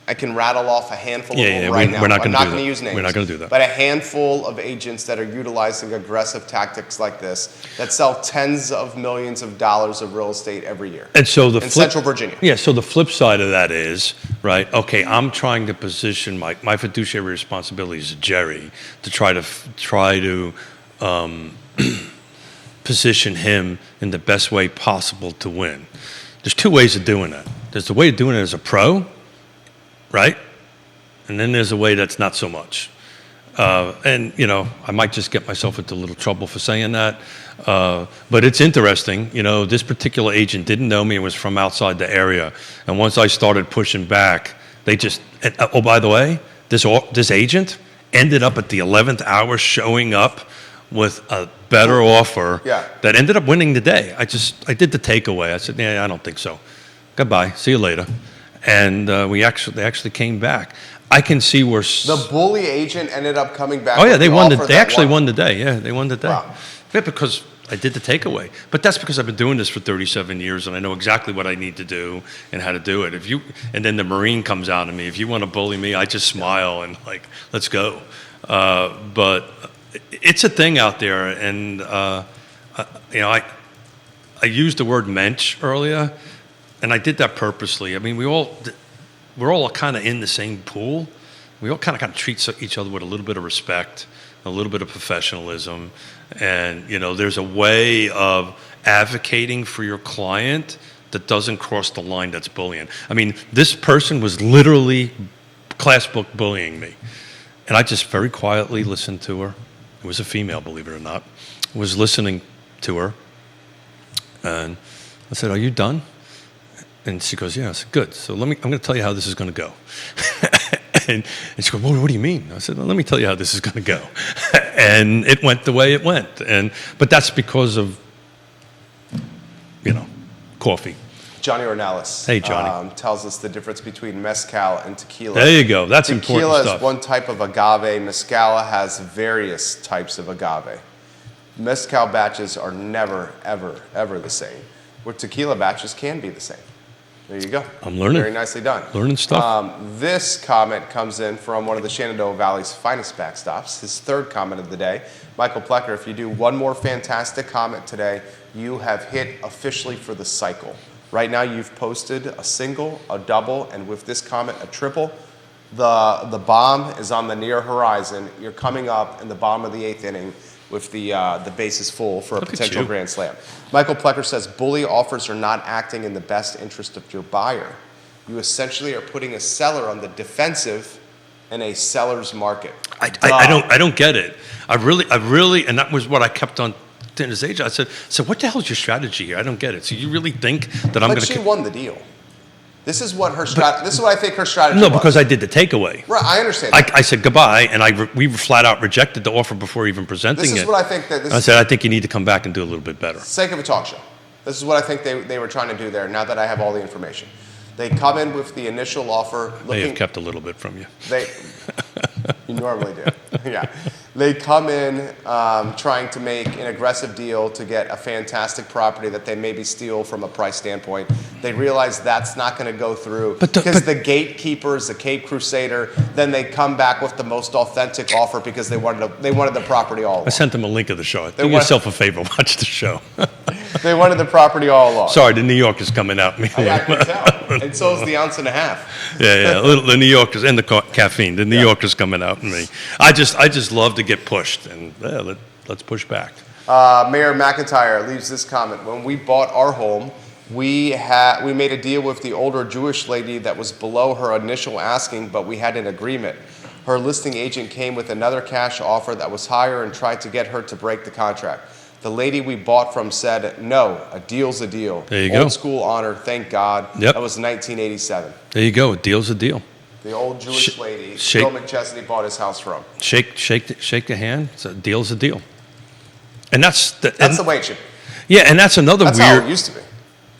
[SPEAKER 1] I can rattle off a handful of them right now. I'm not going to use names.
[SPEAKER 2] We're not going to do that.
[SPEAKER 1] But a handful of agents that are utilizing aggressive tactics like this that sell tens of millions of dollars of real estate every year.
[SPEAKER 2] And so in
[SPEAKER 1] Central Virginia.
[SPEAKER 2] Yeah, so the flip side of that is, right, okay, I'm trying to position my fiduciary responsibility as Jerry to try to position him in the best way possible to win. There's two ways of doing that. There's the way of doing it as a pro, right? And then there's a way that's not so much. And, I might just get myself into a little trouble for saying that. But it's interesting. This particular agent didn't know me and was from outside the area. And once I started pushing back, oh, by the way, this agent ended up at the 11th hour showing up with a better offer that ended up winning the day. I did the takeaway. I said, yeah, I don't think so. Goodbye. See you later. And they actually came back. I can see where
[SPEAKER 1] the bully agent ended up coming back.
[SPEAKER 2] Oh yeah, they won. They actually won the day. Yeah, they won the day.
[SPEAKER 1] Wow.
[SPEAKER 2] Yeah, because I did the takeaway. But that's because I've been doing this for 37 years and I know exactly what I need to do and how to do it. And then the Marine comes out of me. If you want to bully me, I just smile and let's go. But it's a thing out there, and I used the word mensch earlier. And I did that purposely. I mean, we're all kind of in the same pool. We all kind of treat each other with a little bit of respect, a little bit of professionalism. And, there's a way of advocating for your client that doesn't cross the line that's bullying. I mean, this person was literally class book bullying me. And I just very quietly listened to her. It was a female, believe it or not. was listening to her, and I said, "Are you done?" And she goes, "Yeah." I said, "Good. So I'm going to tell you how this is going to go." and she goes, "What do you mean?" I said, "Well, let me tell you how this is going to go." And it went the way it went. But that's because of, coffee.
[SPEAKER 1] Johnny Ornelas.
[SPEAKER 2] Hey, Johnny.
[SPEAKER 1] Tells us the difference between mezcal and tequila.
[SPEAKER 2] There you go. That's important
[SPEAKER 1] Tequila
[SPEAKER 2] stuff.
[SPEAKER 1] is one type of agave. Mezcal has various types of agave. Mezcal batches are never, ever, ever the same, where tequila batches can be the same. There you go.
[SPEAKER 2] I'm learning.
[SPEAKER 1] Very nicely done.
[SPEAKER 2] Learning stuff.
[SPEAKER 1] This comment comes in from one of the Shenandoah Valley's finest backstops, his third comment of the day. Michael Plecker, if you do one more fantastic comment today, you have hit officially for the cycle. Right now you've posted a single, a double, and with this comment, a triple. The bomb is on the near horizon. You're coming up in the bottom of the 8th inning with the bases full for a potential grand slam. Michael Plecker says, bully offers are not acting in the best interest of your buyer. You essentially are putting a seller on the defensive in a seller's market.
[SPEAKER 2] I don't get it. I really, and that was what I kept on to his agent. I said, so what the hell is your strategy here? I don't get it. So you really think that I'm going to...
[SPEAKER 1] But she won the deal. This is what This is what I think her strategy was.
[SPEAKER 2] No, because I did the takeaway.
[SPEAKER 1] Right, I understand.
[SPEAKER 2] I said goodbye, and we flat out rejected the offer before even presenting it.
[SPEAKER 1] This is what I think that...
[SPEAKER 2] I said, I think you need to come back and do a little bit better.
[SPEAKER 1] Sake of a talk show. This is what I think they were trying to do there, now that I have all the information. They come in with the initial offer.
[SPEAKER 2] They have kept a little bit from you.
[SPEAKER 1] You normally do. Yeah. They come in trying to make an aggressive deal to get a fantastic property that they maybe steal from a price standpoint. They realize that's not going to go through because the gatekeeper is the Cape Crusader. Then they come back with the most authentic offer because they wanted the property all along.
[SPEAKER 2] I sent them a link of the show. Do yourself a favor, watch the show.
[SPEAKER 1] They wanted the property all along.
[SPEAKER 2] Sorry, the New Yorker's coming out.
[SPEAKER 1] I can tell. And so is the ounce and a half.
[SPEAKER 2] Yeah. The New Yorkers and the caffeine. The New Yorker's coming out in me. I just love to get pushed, and let's push back.
[SPEAKER 1] Mayor McIntyre leaves this comment. When we bought our home, we made a deal with the older Jewish lady that was below her initial asking, but we had an agreement. Her listing agent came with another cash offer that was higher and tried to get her to break the contract. The lady we bought from said, no, a deal's a deal.
[SPEAKER 2] There you go.
[SPEAKER 1] Old school honor, thank God.
[SPEAKER 2] Yep.
[SPEAKER 1] That was 1987.
[SPEAKER 2] There you go. A deal's a deal.
[SPEAKER 1] The old Jewish lady Bill McChesney bought his house from.
[SPEAKER 2] Shake the hand. It's a deal's a deal. And that's the
[SPEAKER 1] way it should be.
[SPEAKER 2] Yeah, and that's another
[SPEAKER 1] weird. That's how it used to be.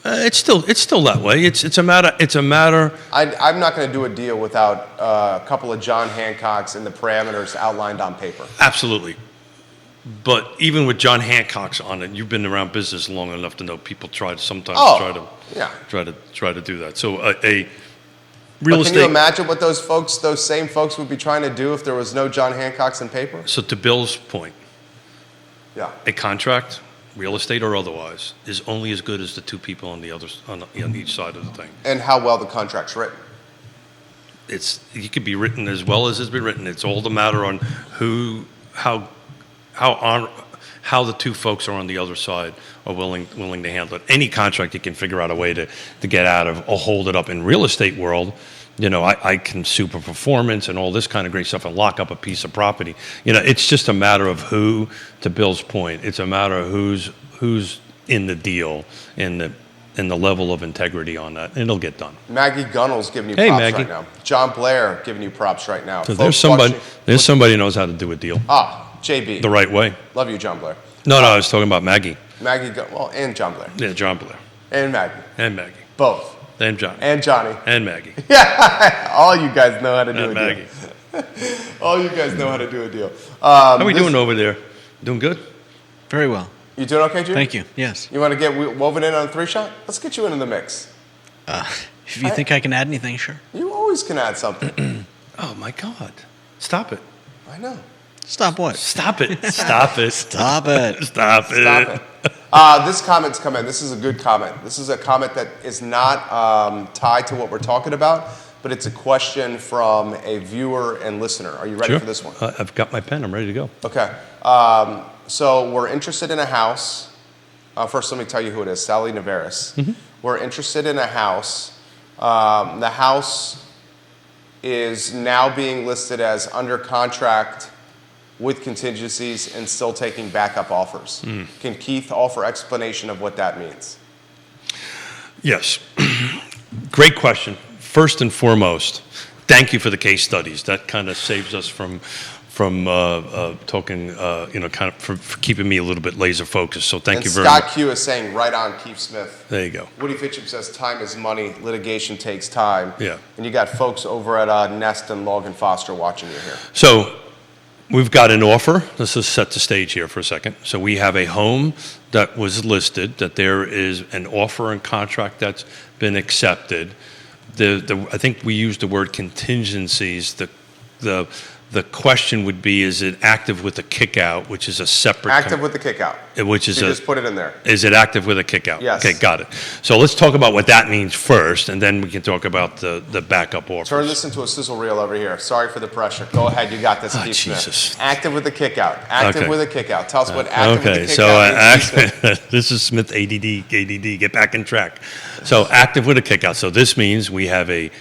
[SPEAKER 2] It's still that way. It's a matter.
[SPEAKER 1] I'm not going to do a deal without a couple of John Hancocks and the parameters outlined on paper.
[SPEAKER 2] Absolutely. But even with John Hancock's on it, you've been around business long enough to know people try to do that. So a real estate.
[SPEAKER 1] Can you imagine what those same folks would be trying to do if there was no John Hancocks in paper?
[SPEAKER 2] So to Bill's point, a contract, real estate or otherwise, is only as good as the two people on each side of the thing.
[SPEAKER 1] And how well the contract's written.
[SPEAKER 2] It could be written as well as it's been written. It's all the matter on how the two folks are on the other side are willing to handle it. Any contract you can figure out a way to get out of or hold it up. In real estate world, I can sue for performance and all this kind of great stuff and lock up a piece of property. It's just a matter of who, to Bill's point, it's a matter of who's in the deal and the level of integrity on that, and it'll get done.
[SPEAKER 1] Maggie Gunnell's giving you props right now. John Blair giving you props right now.
[SPEAKER 2] So there's somebody who knows how to do a deal.
[SPEAKER 1] JB.
[SPEAKER 2] The right way.
[SPEAKER 1] Love you, John Blair.
[SPEAKER 2] No, I was talking about Maggie.
[SPEAKER 1] And John Blair.
[SPEAKER 2] Yeah, John Blair.
[SPEAKER 1] And Maggie.
[SPEAKER 2] And Maggie.
[SPEAKER 1] Both.
[SPEAKER 2] And Johnny.
[SPEAKER 1] And Johnny.
[SPEAKER 2] And Maggie.
[SPEAKER 1] Yeah, all you guys know how to do a
[SPEAKER 2] Maggie.
[SPEAKER 1] deal. All you guys know how to do a deal.
[SPEAKER 2] How are we doing over there? Doing good?
[SPEAKER 3] Very well.
[SPEAKER 1] You doing okay, Jim?
[SPEAKER 3] Thank you. Yes.
[SPEAKER 1] You want to get woven in on a 3-shot? Let's get you into the mix.
[SPEAKER 3] If you think I can add anything, sure.
[SPEAKER 1] You always can add something.
[SPEAKER 2] Oh, my God. Stop it.
[SPEAKER 1] I know.
[SPEAKER 3] Stop what?
[SPEAKER 2] Stop it. Stop it.
[SPEAKER 3] Stop it.
[SPEAKER 2] Stop it.
[SPEAKER 1] Stop it. This comment's come in. This is a good comment. This is a comment that is not tied to what we're talking about, but it's a question from a viewer and listener. Are you ready for this one?
[SPEAKER 2] I've got my pen. I'm ready to go.
[SPEAKER 1] Okay. So we're interested in a house. First, let me tell you who it is. Sally Navarez. Mm-hmm. We're interested in a house. The house is now being listed as under contract with contingencies and still taking backup offers. Can Keith offer explanation of what that means?
[SPEAKER 2] Yes. Great question. First and foremost, thank you for the case studies. That kind of saves us from talking, kind of for keeping me a little bit laser focused. So thank you very much.
[SPEAKER 1] Scott Q is saying, right on, Keith Smith.
[SPEAKER 2] There you go.
[SPEAKER 1] Woody Fincham says, time is money, litigation takes time.
[SPEAKER 2] Yeah.
[SPEAKER 1] And you got folks over at Nest and Logan Foster watching you here.
[SPEAKER 2] So we've got an offer. Let's just set the stage here for a second. So we have a home that was listed, that there is an offer and contract that's been accepted. I think we used the word contingencies. The question would be, is it active with a kick-out, which is a separate...
[SPEAKER 1] Active with the kick-out.
[SPEAKER 2] Which is
[SPEAKER 1] so you just put it in there.
[SPEAKER 2] Is it active with a kick-out?
[SPEAKER 1] Yes.
[SPEAKER 2] Okay, got it. So let's talk about what that means first, and then we can talk about the backup offers.
[SPEAKER 1] Turn this into a sizzle reel over here. Sorry for the pressure. Go ahead, you got this, Keith
[SPEAKER 2] Jesus.
[SPEAKER 1] Smith. Active with the kick-out. Active
[SPEAKER 2] Okay.
[SPEAKER 1] with a kick-out. Tell us what active with the kick-out means.
[SPEAKER 2] So this is Smith ADD, get back in track. So active with a kick-out. So this means we have a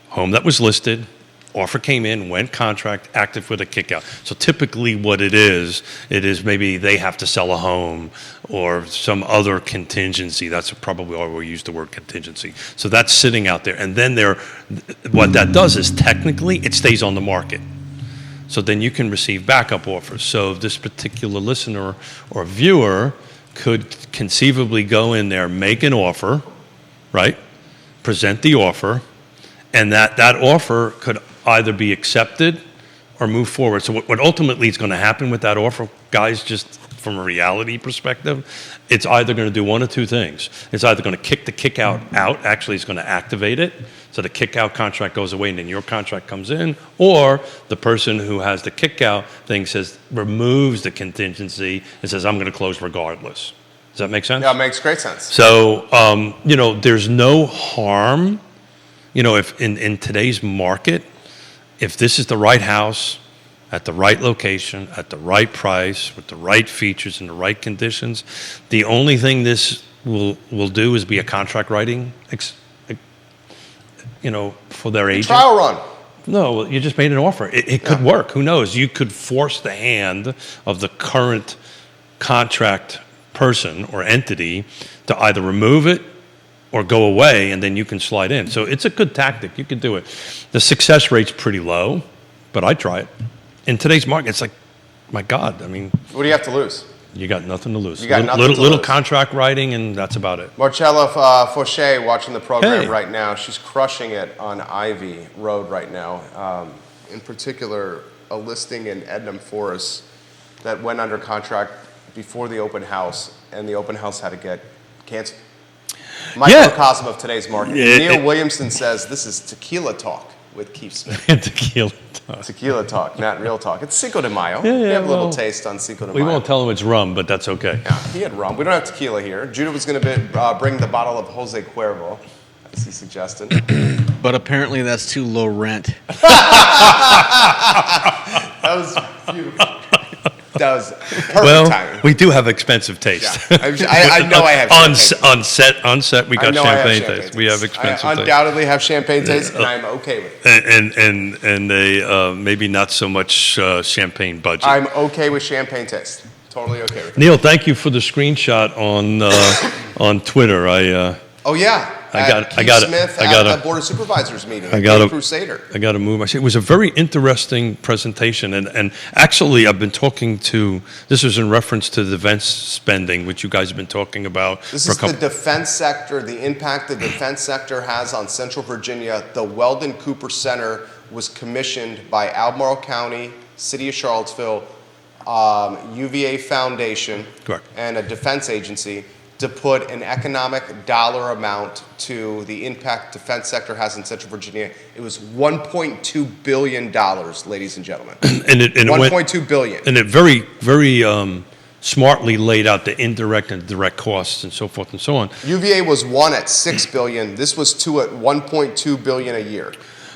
[SPEAKER 2] home that was listed, offer came in, went contract, active with a kick-out. So typically what it is maybe they have to sell a home or some other contingency. That's probably why we use the word contingency. So that's sitting out there. And then what that does is technically it stays on the market. So then you can receive backup offers. So this particular listener or viewer could conceivably go in there, make an offer, right? Present the offer, and that offer could either be accepted or move forward. So what ultimately is going to happen with that offer, guys, just from a reality perspective, it's either going to do one of two things. It's either going to kick the kick-out out, actually it's going to activate it, so the kick-out contract goes away and then your contract comes in, or the person who has the kick-out thing removes the contingency and says, I'm going to close regardless. Does that make sense?
[SPEAKER 1] Yeah, it makes great sense.
[SPEAKER 2] So, there's no harm, if in today's market, if this is the right house, at the right location, at the right price, with the right features and the right conditions, the only thing this will do is be a contract writing, for their agent.
[SPEAKER 1] Trial run.
[SPEAKER 2] No, you just made an offer. It could work. Who knows? You could force the hand of the current contract person or entity to either remove it or go away, and then you can slide in. So it's a good tactic. You can do it. The success rate's pretty low, but I try it. In today's market, it's like, my God, I mean...
[SPEAKER 1] What do you have to lose?
[SPEAKER 2] You got nothing to lose.
[SPEAKER 1] You got nothing to
[SPEAKER 2] little
[SPEAKER 1] lose.
[SPEAKER 2] contract writing, and that's about it.
[SPEAKER 1] Marcella Fauché watching the program
[SPEAKER 2] Hey.
[SPEAKER 1] right now. She's crushing it on Ivy Road right now. In particular, a listing in Ednam Forest that went under contract before the open house, and the open house had to get canceled. Microcosm of today's market. Neil Williamson says this is tequila talk with Keith Smith.
[SPEAKER 2] Tequila talk.
[SPEAKER 1] Tequila talk, not real talk. It's Cinco de Mayo.
[SPEAKER 2] Yeah,
[SPEAKER 1] we have a little
[SPEAKER 2] well,
[SPEAKER 1] taste on Cinco de
[SPEAKER 2] We
[SPEAKER 1] Mayo.
[SPEAKER 2] won't tell him it's rum, but that's okay.
[SPEAKER 1] Yeah, he had rum. We don't have tequila here. Judah was going to bring the bottle of Jose Cuervo, as he suggested.
[SPEAKER 3] But apparently that's too low rent.
[SPEAKER 1] That was beautiful. That was perfect
[SPEAKER 2] Well,
[SPEAKER 1] timing.
[SPEAKER 2] we do have expensive taste.
[SPEAKER 1] Yeah. I know I have champagne
[SPEAKER 2] on set, we got
[SPEAKER 1] I know I have
[SPEAKER 2] champagne
[SPEAKER 1] champagne
[SPEAKER 2] taste. We have expensive
[SPEAKER 1] I
[SPEAKER 2] taste.
[SPEAKER 1] undoubtedly have champagne taste, and I'm okay with it.
[SPEAKER 2] And a maybe not so much champagne budget.
[SPEAKER 1] I'm okay with champagne taste. Totally okay with it.
[SPEAKER 2] Neil, thank you for the screenshot on Twitter.
[SPEAKER 1] Oh, yeah.
[SPEAKER 2] I got
[SPEAKER 1] Keith
[SPEAKER 2] it.
[SPEAKER 1] Smith
[SPEAKER 2] I got
[SPEAKER 1] at
[SPEAKER 2] it.
[SPEAKER 1] the Board of Supervisors meeting.
[SPEAKER 2] I got
[SPEAKER 1] at
[SPEAKER 2] it.
[SPEAKER 1] Crusader.
[SPEAKER 2] I got to move. It was a very interesting presentation, and actually, I've been talking to. This was in reference to the defense spending, which you guys have been talking about.
[SPEAKER 1] This
[SPEAKER 2] for
[SPEAKER 1] is the defense sector, the impact the defense sector has on Central Virginia. The Weldon Cooper Center was commissioned by Albemarle County, City of Charlottesville, UVA Foundation,
[SPEAKER 2] Correct.
[SPEAKER 1] and a defense agency to put an economic dollar amount to the impact defense sector has in Central Virginia. It was $1.2 billion, ladies and gentlemen.
[SPEAKER 2] and it went,
[SPEAKER 1] $1.2 billion.
[SPEAKER 2] and it very smartly laid out the indirect and direct costs and so forth and so on.
[SPEAKER 1] UVA was one at $6 billion. This was two at $1.2 billion a year.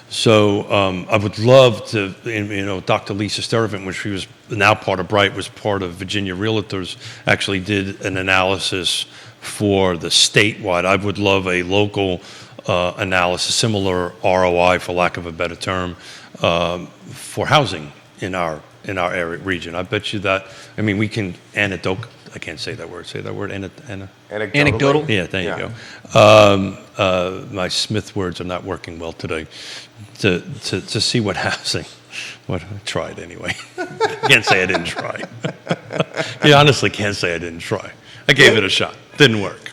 [SPEAKER 2] So I would love to, Dr. Lisa Stervant, which she was now part of Bright, was part of Virginia Realtors, actually did an analysis for the statewide. I would love a local analysis, similar ROI, for lack of a better term, for housing in our in our area region. I bet you that. I mean, we can anecdote. I can't say that word. Say that word.
[SPEAKER 3] Anecdotal.
[SPEAKER 2] Yeah, there you go. My Smith words are not working well today. To see what happens. What I tried anyway. Can't say I didn't try. You honestly can't say I didn't try. I gave it a shot. Didn't work.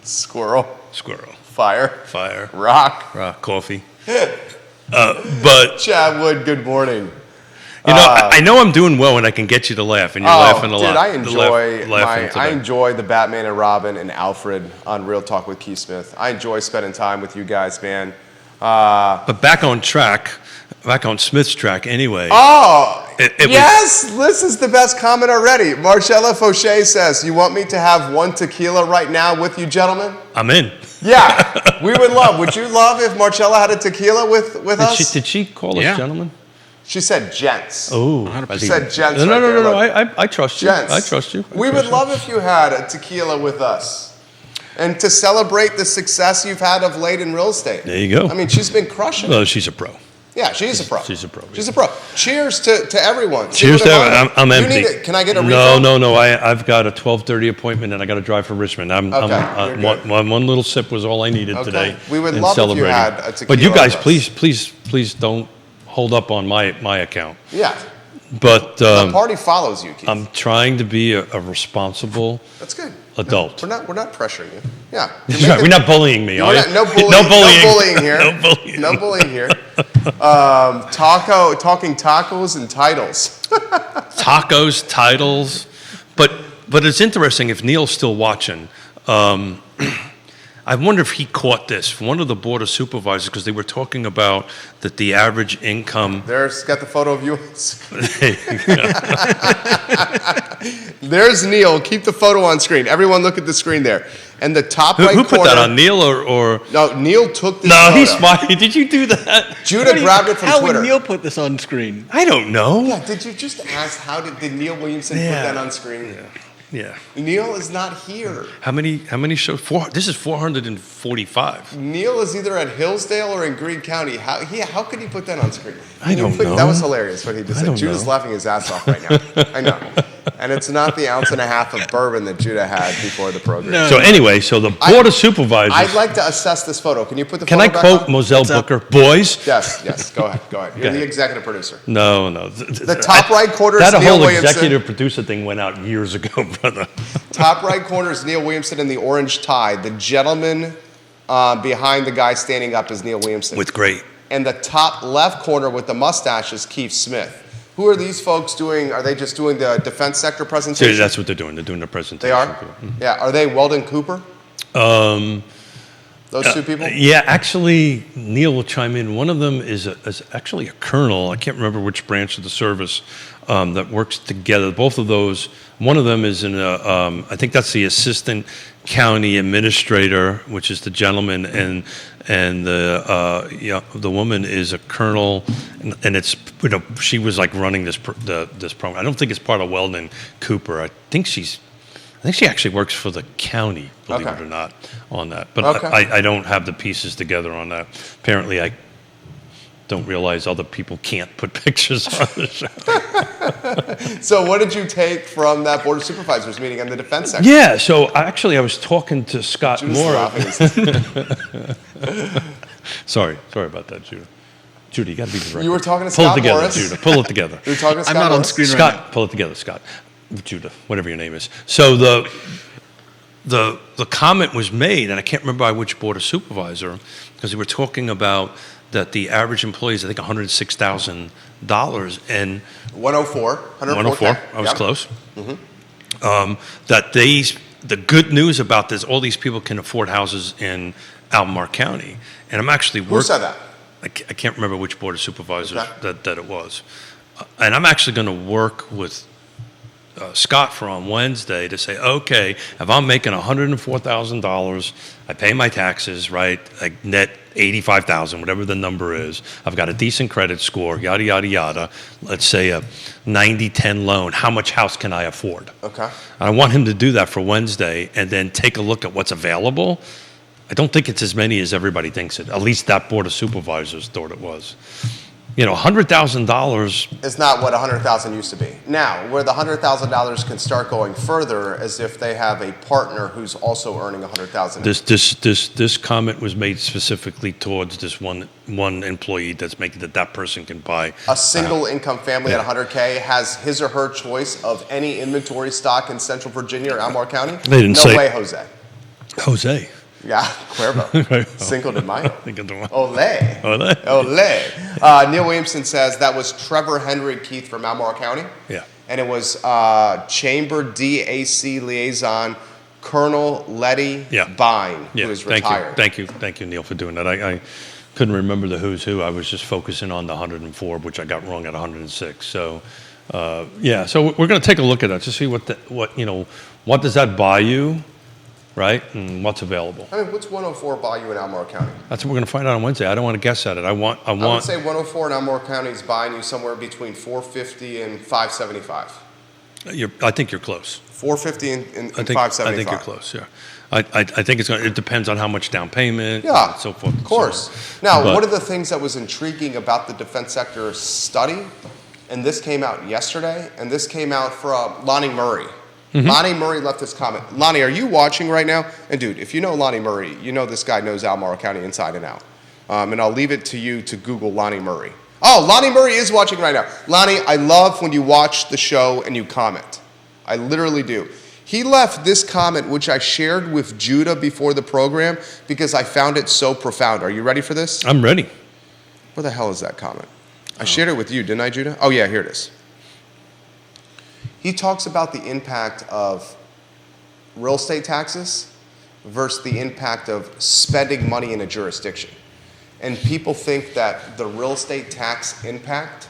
[SPEAKER 1] Squirrel. Fire. Rock.
[SPEAKER 2] Coffee. But
[SPEAKER 1] Chad Wood, good morning.
[SPEAKER 2] I know I'm doing well when I can get you to laugh, and you're laughing a lot.
[SPEAKER 1] I enjoy the Batman and Robin and Alfred on Real Talk with Keith Smith. I enjoy spending time with you guys, man.
[SPEAKER 2] But back on Smith's track anyway.
[SPEAKER 1] Yes, this is the best comment already. Marcella Fauché says, "You want me to have one tequila right now with you, gentlemen?"
[SPEAKER 2] I'm in.
[SPEAKER 1] Yeah, we would love. Would you love if Marcella had a tequila with us?
[SPEAKER 2] Did she call us gentlemen?
[SPEAKER 1] She said gents.
[SPEAKER 2] Oh,
[SPEAKER 1] she said gents.
[SPEAKER 2] No. I trust you.
[SPEAKER 1] Gents.
[SPEAKER 2] I trust you.
[SPEAKER 1] We would love if you had a tequila with us, and to celebrate the success you've had of late in real estate.
[SPEAKER 2] There you go.
[SPEAKER 1] I mean, she's been crushing.
[SPEAKER 2] Well, she's a pro.
[SPEAKER 1] Yeah, she's a pro.
[SPEAKER 2] She's a pro.
[SPEAKER 1] She's a pro. Cheers to everyone.
[SPEAKER 2] Cheers to everyone. I'm empty.
[SPEAKER 1] Can I get a refill?
[SPEAKER 2] No. I've got a 12:30 appointment and I got to drive for Richmond. One little sip was all I needed today.
[SPEAKER 1] We would love if you had a tequila.
[SPEAKER 2] But you guys, please don't hold up on my account.
[SPEAKER 1] Yeah.
[SPEAKER 2] But
[SPEAKER 1] the party follows you, Keith.
[SPEAKER 2] I'm trying to be a responsible.
[SPEAKER 1] That's good.
[SPEAKER 2] Adult.
[SPEAKER 1] We're not pressuring you. Yeah.
[SPEAKER 2] We're not bullying me.
[SPEAKER 1] No bullying here. No bullying here. Talking tacos and titles.
[SPEAKER 2] Tacos, titles. But it's interesting if Neil's still watching. I wonder if he caught this. One of the board of supervisors, because they were talking about that the average income.
[SPEAKER 1] There's got the photo of you. There's Neil. Keep the photo on screen. Everyone look at the screen there. And the top right corner.
[SPEAKER 2] Who put that on, Neil or?
[SPEAKER 1] No, Neil took this
[SPEAKER 2] photo.
[SPEAKER 1] No,
[SPEAKER 2] he's smart. Did you do that?
[SPEAKER 1] Judah grabbed it from Twitter.
[SPEAKER 3] How would Neil put this on screen?
[SPEAKER 2] I don't know.
[SPEAKER 1] Yeah, did you just ask did Neil Williamson put that on screen?
[SPEAKER 2] Yeah.
[SPEAKER 1] Neil is not here.
[SPEAKER 2] How many shows? This is 445.
[SPEAKER 1] Neil is either at Hillsdale or in Greene County. How could he put that on screen?
[SPEAKER 2] I don't know.
[SPEAKER 1] That was hilarious what he just said. Judah's laughing his ass off right now. I know. And it's not the ounce and a half of bourbon that Judah had before the program.
[SPEAKER 2] No. So anyway, the board of supervisors.
[SPEAKER 1] I'd like to assess this photo. Can you put the
[SPEAKER 2] photo back on? Can I quote Moselle Booker? Boys?
[SPEAKER 1] Yes. Go ahead. You're the executive producer.
[SPEAKER 2] No.
[SPEAKER 1] The top right corner is Neil Williamson.
[SPEAKER 2] That whole executive producer thing went out years ago, brother.
[SPEAKER 1] Top right corner is Neil Williamson in the orange tie. The gentleman behind the guy standing up is Neil Williamson.
[SPEAKER 2] With great.
[SPEAKER 1] And the top left corner with the mustache is Keith Smith. Who are these folks doing? Are they just doing the defense sector presentation?
[SPEAKER 2] That's what they're doing. They're doing the presentation.
[SPEAKER 1] They are? Mm-hmm. Yeah. Are they Weldon Cooper? Those two people?
[SPEAKER 2] Yeah, actually, Neil will chime in. One of them is actually a colonel. I can't remember which branch of the service that works together. Both of those, one of them is I think that's the assistant county administrator, which is the gentleman, and the woman is a colonel, and it's she was like running this program. I don't think it's part of Weldon Cooper. I think she actually works for the county, believe it or not, on that. But I don't have the pieces together on that. Apparently, I don't realize other people can't put pictures on the show.
[SPEAKER 1] So what did you take from that Board of Supervisors meeting on the defense sector?
[SPEAKER 2] Yeah, so I was talking to Scott Moore. Sorry about that, Judah. Judah, you got to be direct.
[SPEAKER 1] You were talking to Scott Morris.
[SPEAKER 2] Judah. Pull it together.
[SPEAKER 1] You were talking to Scott
[SPEAKER 3] I'm not
[SPEAKER 1] Morris?
[SPEAKER 3] on screen
[SPEAKER 2] Scott,
[SPEAKER 3] right now.
[SPEAKER 2] Pull it together, Scott. Judah, whatever your name is. So the comment was made, and I can't remember by which board of supervisor, because they were talking about that the average employee is, I think, $106,000, and
[SPEAKER 1] 104.
[SPEAKER 2] I was close. Mm-hmm. That the good news about this, all these people can afford houses in Albemarle County, and I'm actually working.
[SPEAKER 1] Who said that?
[SPEAKER 2] I can't remember which board of supervisors that it was, and I'm actually going to work with Scott for on Wednesday to say, okay, if I'm making $104,000, I pay my taxes, right? I net $85,000, whatever the number is. I've got a decent credit score, yada yada yada. Let's say a 90-10 loan. How much house can I afford?
[SPEAKER 1] Okay.
[SPEAKER 2] I want him to do that for Wednesday, and then take a look at what's available. I don't think it's as many as everybody thinks it. At least that board of supervisors thought it was. $100,000.
[SPEAKER 1] It's not what $100,000 used to be. Now, where the $100,000 can start going further is if they have a partner who's also earning $100,000.
[SPEAKER 2] This comment was made specifically towards this one employee that's making that person can buy.
[SPEAKER 1] A single income family at $100K has his or her choice of any inventory stock in Central Virginia or Albemarle County.
[SPEAKER 2] They didn't
[SPEAKER 1] no
[SPEAKER 2] say
[SPEAKER 1] way, Jose.
[SPEAKER 2] Jose.
[SPEAKER 1] Yeah, Cuervo.
[SPEAKER 2] Right.
[SPEAKER 1] Cinco de Mayo.
[SPEAKER 2] Cinco de Mayo.
[SPEAKER 1] Olé.
[SPEAKER 2] Olé.
[SPEAKER 1] Olé. Neil Williamson says that was Trevor Henry Keith from Albemarle County.
[SPEAKER 2] Yeah.
[SPEAKER 1] And it was Chamber DAC liaison Colonel Letty Bine, who is retired.
[SPEAKER 2] Thank you, Neil, for doing that. I couldn't remember the who's who. I was just focusing on the 104, which I got wrong at 106. So, so we're going to take a look at that to see what does that buy you, right, and what's available.
[SPEAKER 1] I mean, what's 104 buy you in Albemarle County?
[SPEAKER 2] That's what we're going to find out on Wednesday. I don't want to guess at it. I would
[SPEAKER 1] say 104 in Albemarle County is buying you somewhere between 450 and 575.
[SPEAKER 2] I think you're close.
[SPEAKER 1] 450 and 575.
[SPEAKER 2] I think you're close. Yeah, I think it depends on how much down payment.
[SPEAKER 1] Yeah,
[SPEAKER 2] and so forth.
[SPEAKER 1] Of course. Now, one of the things that was intriguing about the defense sector study, and this came out yesterday, and this came out from Lonnie Murray. Mm-hmm. Lonnie Murray left this comment. Lonnie, are you watching right now? And dude, if you know Lonnie Murray, you know this guy knows Albemarle County inside and out. And I'll leave it to you to Google Lonnie Murray. Oh, Lonnie Murray is watching right now. Lonnie, I love when you watch the show and you comment. I literally do. He left this comment, which I shared with Judah before the program, because I found it so profound. Are you ready for this?
[SPEAKER 2] I'm ready.
[SPEAKER 1] Where the hell is that comment? I shared it with you, didn't I, Judah? Oh, yeah, here it is. He talks about the impact of real estate taxes versus the impact of spending money in a jurisdiction. And people think that the real estate tax impact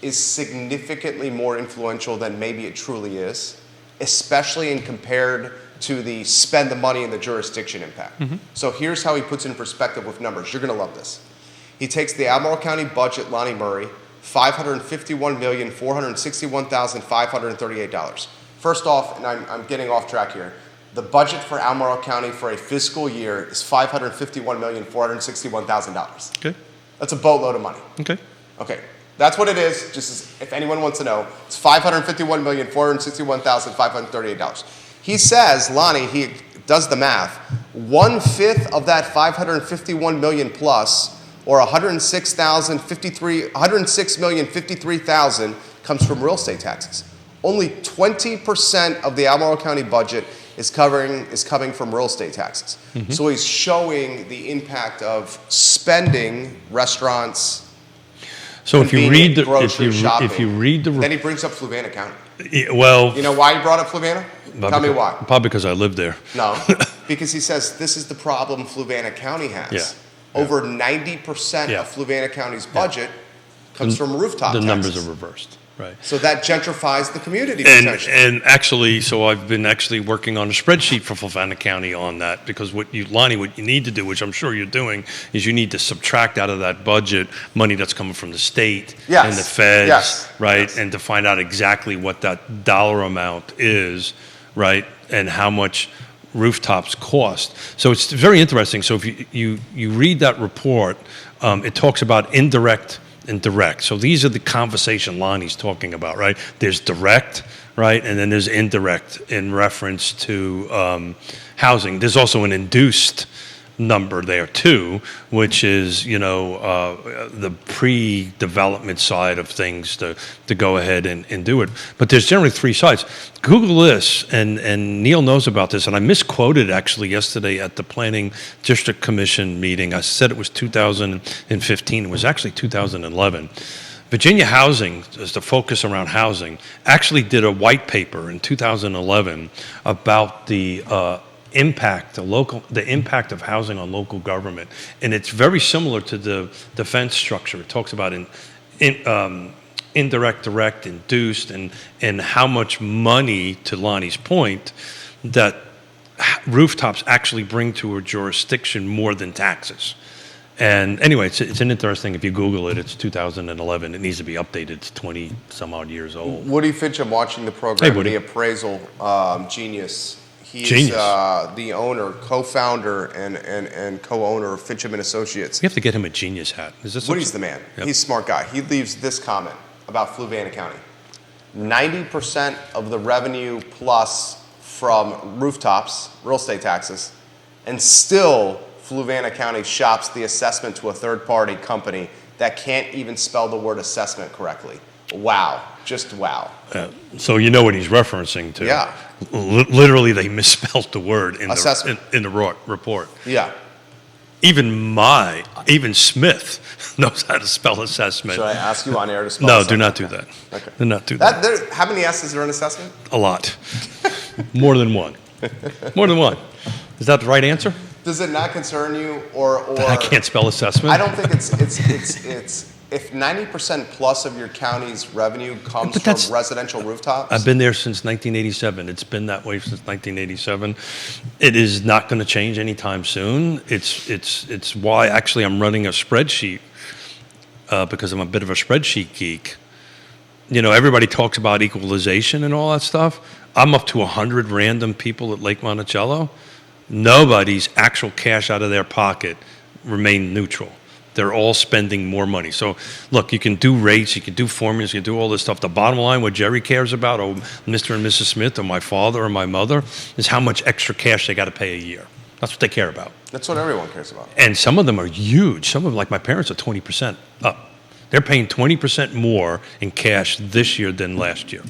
[SPEAKER 1] is significantly more influential than maybe it truly is, especially in compared to the spend the money in the jurisdiction impact. Mm-hmm. So here's how he puts it in perspective with numbers. You're going to love this. He takes the Albemarle County budget, Lonnie Murray, $551,461,538. First off, and I'm getting off track here, the budget for Albemarle County for a fiscal year is $551,461,000.
[SPEAKER 2] Okay.
[SPEAKER 1] That's a boatload of money.
[SPEAKER 2] Okay.
[SPEAKER 1] Okay. That's what it is, just as if anyone wants to know. It's $551,461,538. He says, Lonnie, he does the math, 1/5 of that $551 million plus, or $106,053,000 comes from real estate taxes. Only 20% of the Albemarle County budget is coming from real estate taxes. Mm-hmm. So he's showing the impact of spending restaurants.
[SPEAKER 2] So if you read the
[SPEAKER 1] then he brings up Fluvanna County.
[SPEAKER 2] Well,
[SPEAKER 1] you know why he brought up Fluvanna? Tell me why.
[SPEAKER 2] Probably because I live there.
[SPEAKER 1] No, because he says this is the problem Fluvanna County has.
[SPEAKER 2] Yeah.
[SPEAKER 1] Over 90% of Fluvanna County's budget comes from rooftop taxes.
[SPEAKER 2] The numbers are reversed, right?
[SPEAKER 1] So that gentrifies the community potentially.
[SPEAKER 2] And actually, so I've been actually working on a spreadsheet for Fluvanna County on that, because Lonnie, what you need to do, which I'm sure you're doing, is you need to subtract out of that budget money that's coming from the state and the feds, right? And to find out exactly what that dollar amount is, right? And how much rooftops cost. So it's very interesting. So if you read that report, it talks about indirect and direct. So these are the conversation Lonnie's talking about, right? There's direct, right? And then there's indirect in reference to housing. There's also an induced number there too, which is, the pre-development side of things to go ahead and do it. But there's generally three sides. Google this, and Neil knows about this, and I misquoted actually yesterday at the Planning District Commission meeting. I said it was 2015. It was actually 2011. Virginia Housing, as the focus around housing, actually did a white paper in 2011 about the impact of housing on local government, and it's very similar to the defense structure. It talks about indirect, direct, induced, and how much money, to Lonnie's point, that rooftops actually bring to a jurisdiction more than taxes. And anyway, it's an interesting. If you Google it, it's 2011. It needs to be updated. It's 20 some odd years old.
[SPEAKER 1] Woody Fincham watching the program, the appraisal genius. He's
[SPEAKER 2] Genius.
[SPEAKER 1] The owner, co-founder, and co-owner of Fincham and Associates.
[SPEAKER 2] We have to get him a genius hat. Is this
[SPEAKER 1] Woody's the man.
[SPEAKER 2] Yep.
[SPEAKER 1] He's a smart guy. He leaves this comment about Fluvanna County. 90% of the revenue plus from rooftops, real estate taxes, and still Fluvanna County shops the assessment to a third-party company that can't even spell the word assessment correctly. Wow. Just wow.
[SPEAKER 2] So you know what he's referencing to.
[SPEAKER 1] Yeah.
[SPEAKER 2] Literally, they misspelled the word in
[SPEAKER 1] Assessment.
[SPEAKER 2] the report.
[SPEAKER 1] Yeah.
[SPEAKER 2] Even Smith knows how to spell assessment.
[SPEAKER 1] Should I ask you on air to spell
[SPEAKER 2] No,
[SPEAKER 1] assessment?
[SPEAKER 2] do not do that.
[SPEAKER 1] Okay.
[SPEAKER 2] Do not do that.
[SPEAKER 1] How many S's are in assessment?
[SPEAKER 2] A lot. More than one. More than one. Is that the right answer?
[SPEAKER 1] Does it not concern you, or
[SPEAKER 2] I can't spell assessment.
[SPEAKER 1] I don't think it's if 90% plus of your county's revenue comes from residential rooftops.
[SPEAKER 2] I've been there since 1987. It's been that way since 1987. It is not going to change anytime soon. It's why actually I'm running a spreadsheet because I'm a bit of a spreadsheet geek. You know, everybody talks about equalization and all that stuff. I'm up to 100 random people at Lake Monticello. Nobody's actual cash out of their pocket remain neutral. They're all spending more money. So, look, you can do rates, you can do formulas, you can do all this stuff. The bottom line, what Jerry cares about, or Mr. and Mrs. Smith, or my father, or my mother, is how much extra cash they got to pay a year. That's what they care about.
[SPEAKER 1] That's what everyone cares about.
[SPEAKER 2] And some of them are huge. Some of them, like my parents, are 20% up. They're paying 20% more in cash this year than last year.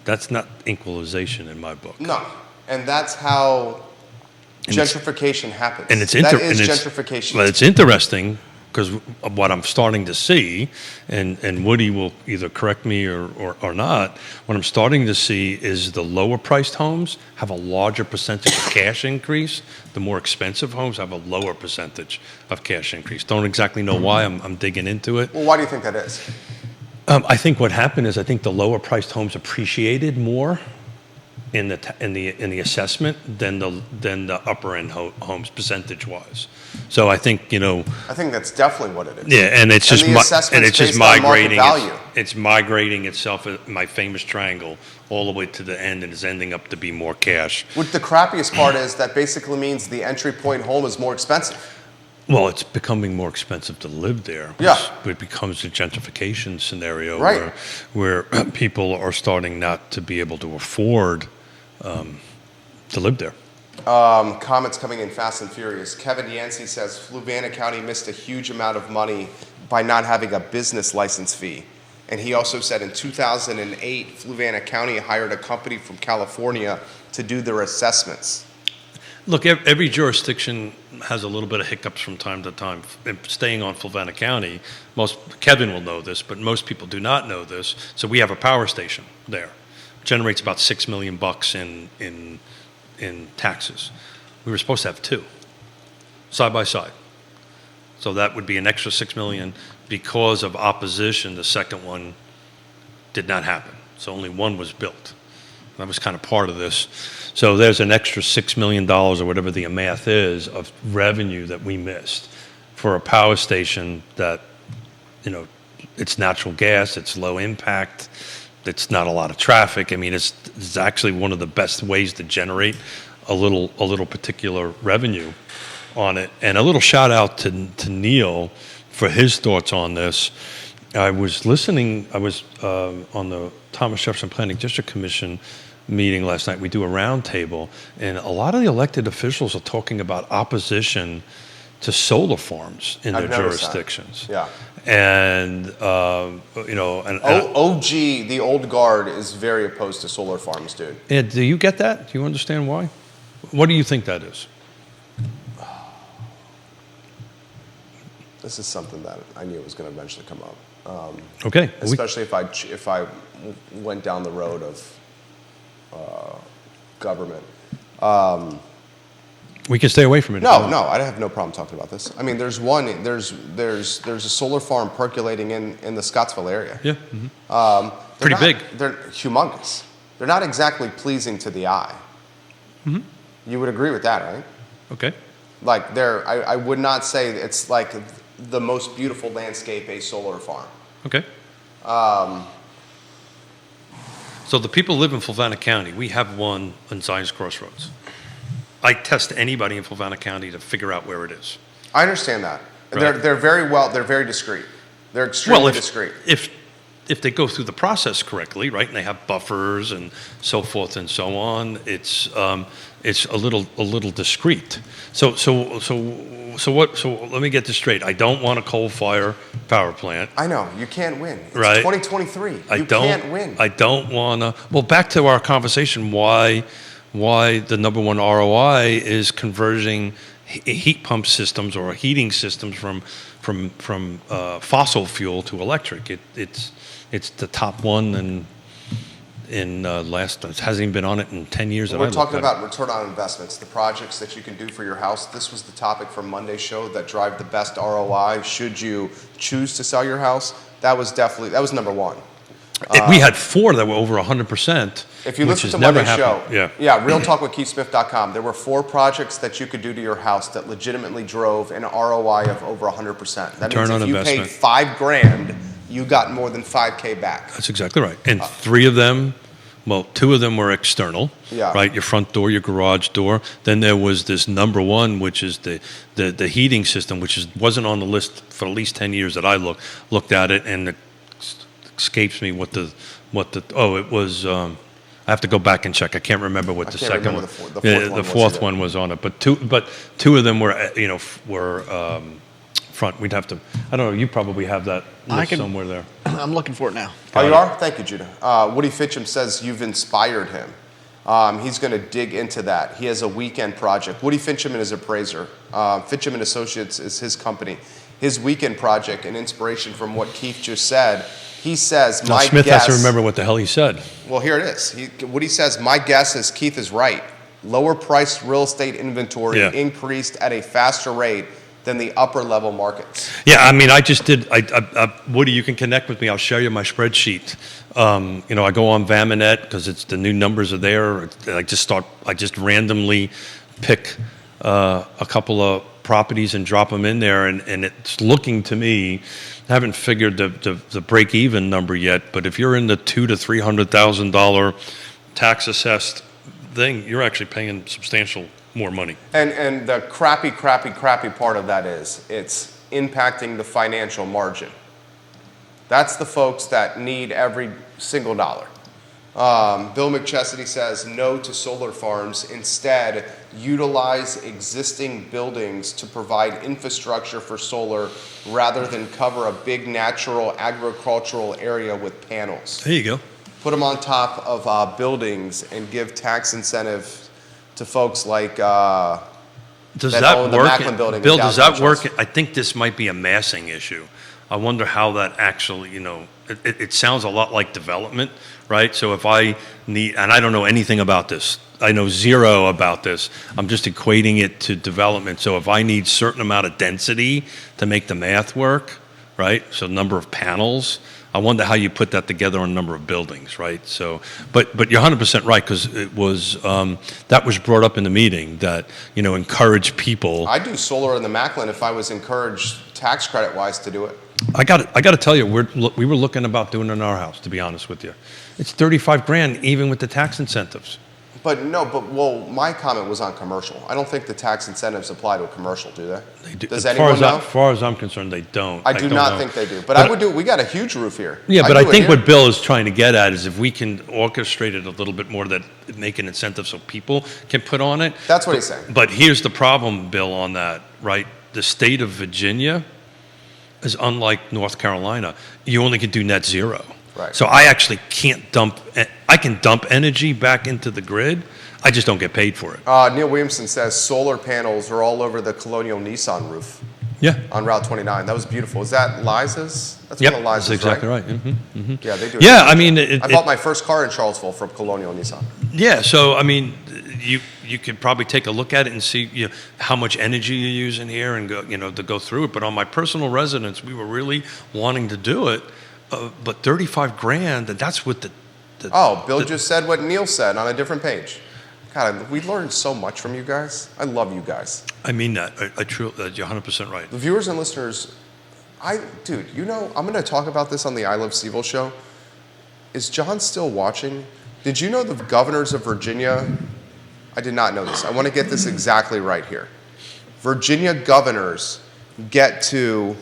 [SPEAKER 2] That's not equalization in my book.
[SPEAKER 1] No, and that's how gentrification happens.
[SPEAKER 2] And it's
[SPEAKER 1] gentrification.
[SPEAKER 2] But it's interesting because what I'm starting to see, and Woody will either correct me or not, what I'm starting to see is the lower priced homes have a larger percentage of cash increase. The more expensive homes have a lower percentage of cash increase. Don't exactly know why. I'm digging into it.
[SPEAKER 1] Well, why do you think that is?
[SPEAKER 2] I think what happened is I think the lower priced homes appreciated more in the assessment than the upper end homes percentage wise. So I think
[SPEAKER 1] I think that's definitely what it is.
[SPEAKER 2] Yeah, and it's just migrating.
[SPEAKER 1] Value.
[SPEAKER 2] It's migrating itself, my famous triangle, all the way to the end, and is ending up to be more cash.
[SPEAKER 1] What the crappiest part is that basically means the entry point home is more expensive.
[SPEAKER 2] Well, it's becoming more expensive to live there.
[SPEAKER 1] Yeah.
[SPEAKER 2] It becomes a gentrification scenario
[SPEAKER 1] Right.
[SPEAKER 2] where people are starting not to be able to afford to live there.
[SPEAKER 1] Comments coming in fast and furious. Kevin Yancey says Fluvanna County missed a huge amount of money by not having a business license fee. And he also said in 2008, Fluvanna County hired a company from California to do their assessments.
[SPEAKER 2] Look, every jurisdiction has a little bit of hiccups from time to time. Staying on Fluvanna County, Kevin will know this, but most people do not know this. So we have a power station there. It generates about $6 million in taxes. We were supposed to have two, side by side. So that would be an extra $6 million. Because of opposition, the second one did not happen. So only one was built. That was kind of part of this. So there's an extra $6 million or whatever the math is of revenue that we missed for a power station that, it's natural gas, it's low impact, it's not a lot of traffic. I mean, it's actually one of the best ways to generate a little particular revenue on it. And a little shout out to Neil for his thoughts on this. I was on the Thomas Jefferson Planning District Commission meeting last night. We do a round table, and a lot of the elected officials are talking about opposition to solar farms in their jurisdictions.
[SPEAKER 1] Yeah.
[SPEAKER 2] And
[SPEAKER 1] OG, the old guard, is very opposed to solar farms, dude.
[SPEAKER 2] And do you get that? Do you understand why? What do you think that is?
[SPEAKER 1] This is something that I knew was going to eventually come up.
[SPEAKER 2] Okay.
[SPEAKER 1] Especially if I went down the road of government.
[SPEAKER 2] We can stay away from it.
[SPEAKER 1] No, I have no problem talking about this. I mean, there's a solar farm percolating in the Scottsville area.
[SPEAKER 2] Yeah. Mm-hmm. Pretty big.
[SPEAKER 1] They're humongous. They're not exactly pleasing to the eye.
[SPEAKER 2] Mm-hmm.
[SPEAKER 1] You would agree with that, right?
[SPEAKER 2] Okay.
[SPEAKER 1] Like I would not say it's like the most beautiful landscape, a solar farm.
[SPEAKER 2] Okay. So the people live in Fluvanna County. We have one in Zion's Crossroads. I test anybody in Fulton County to figure out where it is.
[SPEAKER 1] I understand that.
[SPEAKER 2] Right.
[SPEAKER 1] They're very discreet. They're extremely discreet.
[SPEAKER 2] If they go through the process correctly, right, and they have buffers and so forth and so on, it's a little discreet. So let me get this straight. I don't want a coal-fired power plant.
[SPEAKER 1] I know you can't win. It's
[SPEAKER 2] right.
[SPEAKER 1] 2023. You can't win.
[SPEAKER 2] I don't want to. Well, back to our conversation. Why the number one ROI is converting heat pump systems or heating systems from fossil fuel to electric. It's the top one in last. It hasn't even been on it in 10 years.
[SPEAKER 1] We're talking about return on investments, the projects that you can do for your house. This was the topic from Monday's show that drive the best ROI. Should you choose to sell your house? That was number one.
[SPEAKER 2] We had 4 that were over 100%.
[SPEAKER 1] If you listen to Monday's show, realtalkwithkeithsmith.com, there were 4 projects that you could do to your house that legitimately drove an ROI of over 100%. That means if you paid $5,000, you got more than $5,000 back.
[SPEAKER 2] That's exactly right. And 3 of them, well, 2 of them were external, right? Your front door, your garage door. Then there was this number 1, which is the heating system, which wasn't on the list for at least 10 years that I looked at it, and it escapes me it was. I have to go back and check. I can't remember what the second one. The fourth one was on it, but two of them were front. We'd have to. I don't know. You probably have that list somewhere there.
[SPEAKER 3] I'm looking for it now.
[SPEAKER 1] Oh, you are? Thank you, Judah. Woody Fincham says you've inspired him. He's going to dig into that. He has a weekend project. Woody Fincham is an appraiser. Fincham and Associates is his company. His weekend project, an inspiration from what Keith just said. He says, my
[SPEAKER 2] Smith
[SPEAKER 1] guess...
[SPEAKER 2] has to remember what the hell he said.
[SPEAKER 1] Well, here it is. What he says, my guess is Keith is right. Lower priced real estate inventory increased at a faster rate than the upper level markets.
[SPEAKER 2] Yeah, I mean, I just did. Woody, you can connect with me. I'll share you my spreadsheet. I go on Vaminet because it's the new numbers are there. I just randomly pick a couple of properties and drop them in there, and it's looking to me. I haven't figured the break even number yet, but if you're in the $200,000 to $300,000 tax assessed thing, you're actually paying substantial more money.
[SPEAKER 1] And the crappy part of that is it's impacting the financial margin. That's the folks that need every single dollar. Bill McChesney says no to solar farms. Instead, utilize existing buildings to provide infrastructure for solar rather than cover a big natural agricultural area with panels.
[SPEAKER 2] There you go.
[SPEAKER 1] Put them on top of buildings and give tax incentive to folks like
[SPEAKER 2] does that
[SPEAKER 1] own the
[SPEAKER 2] work?
[SPEAKER 1] Macklin building.
[SPEAKER 2] Bill, does that work? I think this might be a massing issue. I wonder how that actually, it sounds a lot like development, right? So if I need, and I don't know anything about this, I know zero about this. I'm just equating it to development. So if I need certain amount of density to make the math work, right? So number of panels, I wonder how you put that together on a number of buildings, right? So, but you're 100% right, because it was that was brought up in the meeting that encourage people.
[SPEAKER 1] I do solar in the Macklin if I was encouraged tax credit wise to do it.
[SPEAKER 2] I got to tell you, we were looking about doing it in our house. To be honest with you, it's $35,000 even with the tax incentives.
[SPEAKER 1] But my comment was on commercial. I don't think the tax incentives apply to a commercial, do they?
[SPEAKER 2] They do.
[SPEAKER 1] Does anyone know?
[SPEAKER 2] As far as I'm concerned, they don't.
[SPEAKER 1] I do not think they do. But I would do. We got a huge roof here.
[SPEAKER 2] Yeah, but I think what Bill is trying to get at is if we can orchestrate it a little bit more, that make an incentive so people can put on it.
[SPEAKER 1] That's what he's saying.
[SPEAKER 2] But here's the problem, Bill, on that, right? The state of Virginia is unlike North Carolina. You only can do net zero.
[SPEAKER 1] Right.
[SPEAKER 2] So I actually can't I can dump energy back into the grid. I just don't get paid for it.
[SPEAKER 1] Neil Williamson says solar panels are all over the Colonial Nissan roof.
[SPEAKER 2] Yeah.
[SPEAKER 1] On Route 29. That was beautiful. Is that Liza's? That's
[SPEAKER 2] yep,
[SPEAKER 1] one of Liza's,
[SPEAKER 2] that's exactly right.
[SPEAKER 1] Mm-hmm. Mm-hmm. Yeah, they do.
[SPEAKER 2] Yeah, I mean...
[SPEAKER 1] I bought my first car in Charlottesville from Colonial Nissan.
[SPEAKER 2] Yeah, so, I mean, you could probably take a look at it and see how much energy you're using here and go, to go through it. But on my personal residence, we were really wanting to do it. But $35,000, and that's what
[SPEAKER 1] Bill just said what Neil said on a different page. God, we learned so much from you guys. I love you guys.
[SPEAKER 2] I mean that. I truly, you're 100% right.
[SPEAKER 1] The viewers and listeners, I'm going to talk about this on the I Love CVille show. Is John still watching? Did you know the governors of Virginia I did not know this. I want to get this exactly right here. Virginia governors get to,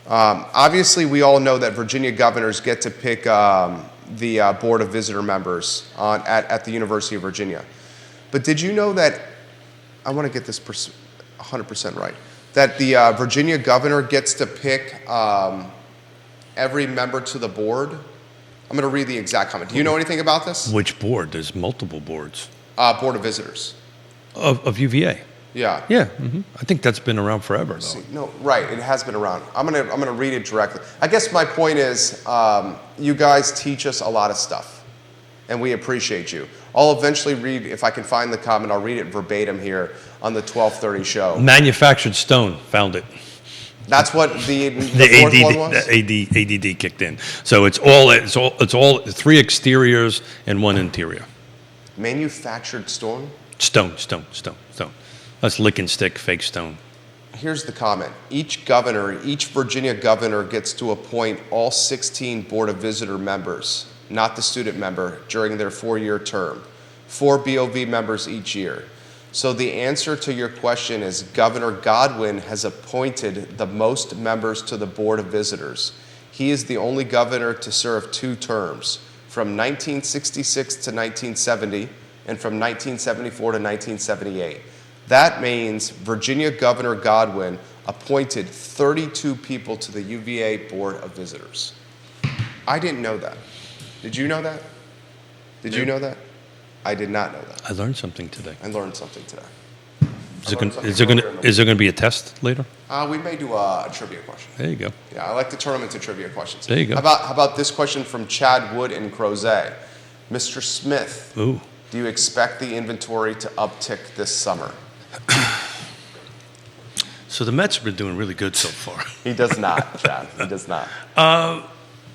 [SPEAKER 1] obviously we all know that Virginia governors get to pick the Board of Visitor members at the University of Virginia. But did you know that, I want to get this 100% right, that the Virginia governor gets to pick every member to the board? I'm going to read the exact comment. Do you know anything about this?
[SPEAKER 2] Which board? There's multiple boards.
[SPEAKER 1] Board of Visitors.
[SPEAKER 2] Of UVA.
[SPEAKER 1] Yeah.
[SPEAKER 2] Yeah, I think that's been around forever, though.
[SPEAKER 1] See, no, right. It has been around. I'm gonna read it directly. I guess my point is, you guys teach us a lot of stuff, and we appreciate you. I'll eventually read, if I can find the comment, I'll read it verbatim here on the 12:30 show.
[SPEAKER 2] Manufactured stone, found it.
[SPEAKER 1] That's what the fourth one was?
[SPEAKER 2] The ADD kicked in. So it's all 3 exteriors and 1 interior.
[SPEAKER 1] Manufactured stone?
[SPEAKER 2] Stone. That's lick and stick, fake stone.
[SPEAKER 1] Here's the comment. Each Virginia governor gets to appoint all 16 Board of Visitor members, not the student member, during their 4-year term. 4 BOV members each year. So the answer to your question is Governor Godwin has appointed the most members to the Board of Visitors. He is the only governor to serve 2 terms, from 1966 to 1970 and from 1974 to 1978. That means Virginia Governor Godwin appointed 32 people to the UVA Board of Visitors. I didn't know that. Did you know that? Did you know that? I did not know that.
[SPEAKER 2] I learned something today.
[SPEAKER 1] I learned something today.
[SPEAKER 2] Is there going to be a test later?
[SPEAKER 1] We may do a trivia question.
[SPEAKER 2] There you go.
[SPEAKER 1] Yeah, I like to turn them into trivia questions.
[SPEAKER 2] There you go.
[SPEAKER 1] How about this question from Chad Wood in Crozet? Mr. Smith,
[SPEAKER 2] Ooh.
[SPEAKER 1] do you expect the inventory to uptick this summer?
[SPEAKER 2] So the Mets have been doing really good so far.
[SPEAKER 1] He does not, Chad. He does not.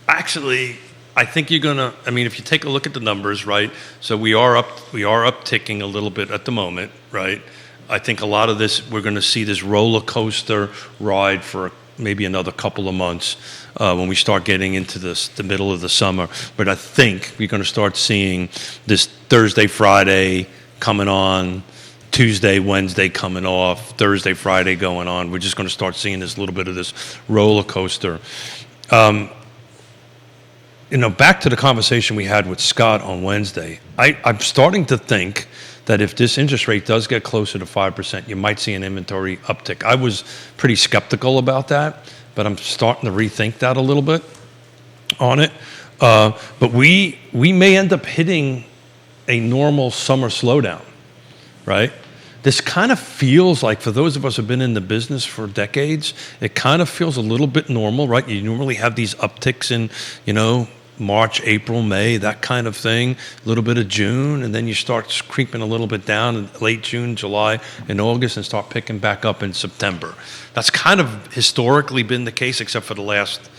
[SPEAKER 2] Actually, I think you're gonna. I mean, if you take a look at the numbers, right? So we are upticking a little bit at the moment, right? I think a lot of this, we're going to see this roller coaster ride for maybe another couple of months when we start getting into the middle of the summer. But I think we're going to start seeing this Thursday, Friday coming on, Tuesday, Wednesday coming off, Thursday, Friday going on. We're just going to start seeing this little bit of this roller coaster. Back to the conversation we had with Scott on Wednesday, I'm starting to think that if this interest rate does get closer to 5%, you might see an inventory uptick. I was pretty skeptical about that, but I'm starting to rethink that a little bit on it. But we may end up hitting a normal summer slowdown, right? This kind of feels like, for those of us who have been in the business for decades, it kind of feels a little bit normal, right? You normally have these upticks in, March, April, May, that kind of thing, a little bit of June, and then you start creeping a little bit down in late June, July, and August, and start picking back up in September. That's kind of historically been the case, except for the last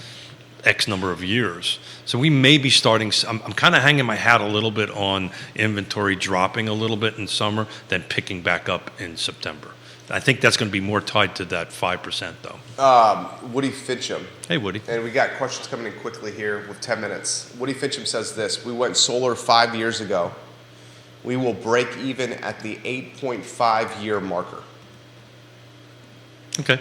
[SPEAKER 2] X number of years. So we may be starting, I'm kind of hanging my hat a little bit on inventory dropping a little bit in summer, then picking back up in September. I think that's going to be more tied to that 5%, though.
[SPEAKER 1] Woody Fincham.
[SPEAKER 2] Hey, Woody.
[SPEAKER 1] And we got questions coming in quickly here with 10 minutes. Woody Fincham says this: we went solar 5 years ago. We will break even at the 8.5 year marker.
[SPEAKER 2] Okay.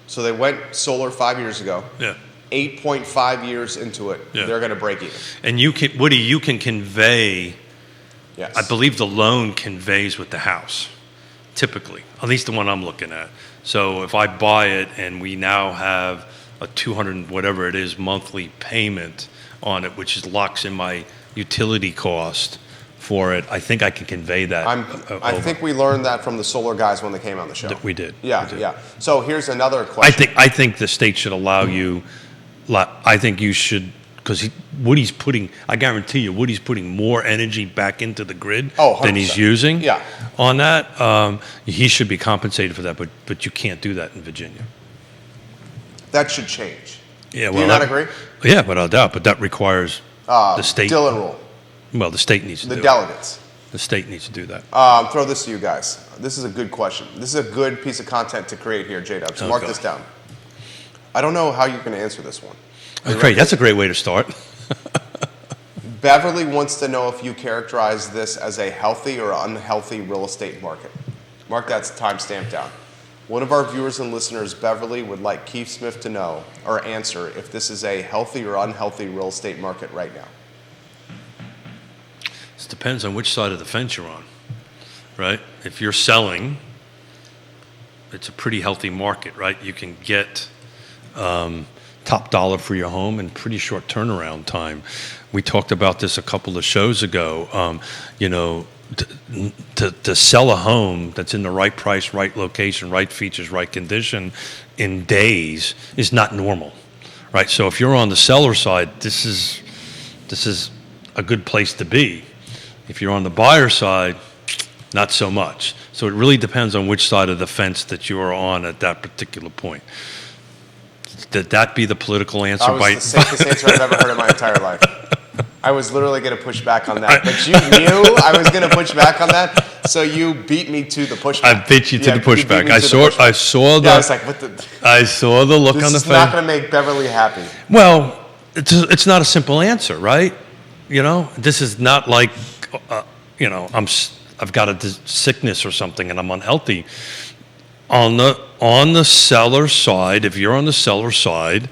[SPEAKER 1] So they went solar 5 years ago.
[SPEAKER 2] Yeah.
[SPEAKER 1] 8.5 years into it, they're going to break even.
[SPEAKER 2] And you can convey,
[SPEAKER 1] yes.
[SPEAKER 2] I believe the loan conveys with the house, typically, at least the one I'm looking at. So if I buy it and we now have a 200 whatever it is monthly payment on it, which locks in my utility cost for it, I think I can convey that.
[SPEAKER 1] I think we learned that from the solar guys when they came on the show.
[SPEAKER 2] We did.
[SPEAKER 1] Yeah,
[SPEAKER 2] we did.
[SPEAKER 1] yeah. So here's another question.
[SPEAKER 2] I think the state should allow you. I think you should, because Woody's putting, I guarantee you, Woody's putting more energy back into the grid than he's using.
[SPEAKER 1] Yeah.
[SPEAKER 2] On that, he should be compensated for that, but you can't do that in Virginia.
[SPEAKER 1] That should change.
[SPEAKER 2] Yeah.
[SPEAKER 1] Do you not agree?
[SPEAKER 2] Yeah, without doubt. But that requires the state.
[SPEAKER 1] Dillon rule.
[SPEAKER 2] Well, the state needs to do
[SPEAKER 1] The
[SPEAKER 2] it.
[SPEAKER 1] delegates.
[SPEAKER 2] The state needs to do that.
[SPEAKER 1] Throw this to you guys. This is a good question. This is a good piece of content to create here, J-Dub. So mark this down. I don't know how you're going to answer this one.
[SPEAKER 2] Great. That's a great way to start.
[SPEAKER 1] Beverly wants to know if you characterize this as a healthy or unhealthy real estate market. Mark that timestamp down. One of our viewers and listeners, Beverly, would like Keith Smith to know or answer if this is a healthy or unhealthy real estate market right now.
[SPEAKER 2] It depends on which side of the fence you're on, right? If you're selling, it's a pretty healthy market, right? You can get top dollar for your home in pretty short turnaround time. We talked about this a couple of shows ago. To sell a home that's in the right price, right location, right features, right condition in days is not normal, right? So if you're on the seller side, this is a good place to be. If you're on the buyer side, not so much. So it really depends on which side of the fence that you are on at that particular point. Did that be the political answer?
[SPEAKER 1] That was the safest answer I've ever heard in my entire life. I was literally going to push back on that, but you knew I was going to push back on that, so you beat me to the pushback.
[SPEAKER 2] I beat you to the pushback. I saw the.
[SPEAKER 1] Yeah, I was like, what the?
[SPEAKER 2] I saw the look on the face.
[SPEAKER 1] This is not going to make Beverly happy.
[SPEAKER 2] Well, it's not a simple answer, right? This is not like, I've got a sickness or something and I'm unhealthy. On the seller side, if you're on the seller side,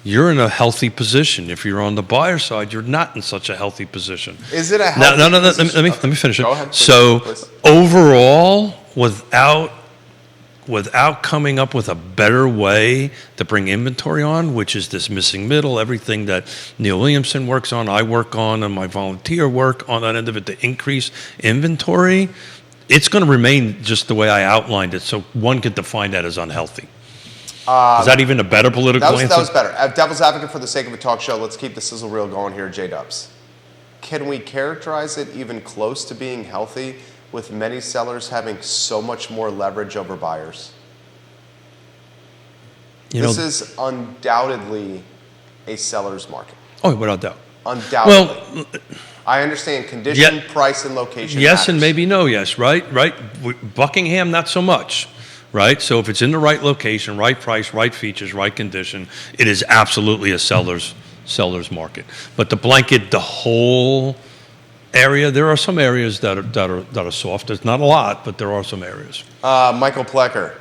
[SPEAKER 2] you're in a healthy position. If you're on the buyer side, you're not in such a healthy position.
[SPEAKER 1] Is it a healthy position?
[SPEAKER 2] Let me finish it.
[SPEAKER 1] Go ahead, please.
[SPEAKER 2] So overall, without coming up with a better way to bring inventory on, which is this missing middle, everything that Neil Williamson works on, I work on, and my volunteer work on that end of it to increase inventory, it's going to remain just the way I outlined it. So one could define that as unhealthy. Is that even a better political answer?
[SPEAKER 1] That was better. Devil's advocate for the sake of a talk show, let's keep the sizzle reel going here, J-Dubs. Can we characterize it even close to being healthy with many sellers having so much more leverage over buyers? This is undoubtedly a seller's market.
[SPEAKER 2] Oh, without doubt.
[SPEAKER 1] Undoubtedly. Well, I understand condition, price, and location
[SPEAKER 2] Yes
[SPEAKER 1] matters.
[SPEAKER 2] And maybe no, yes, right? Buckingham, not so much. Right? So if it's in the right location, right price, right features, right condition, it is absolutely a seller's market. But to blanket the whole area, there are some areas that are soft. There's not a lot, but there are some areas.
[SPEAKER 1] Michael Plecker,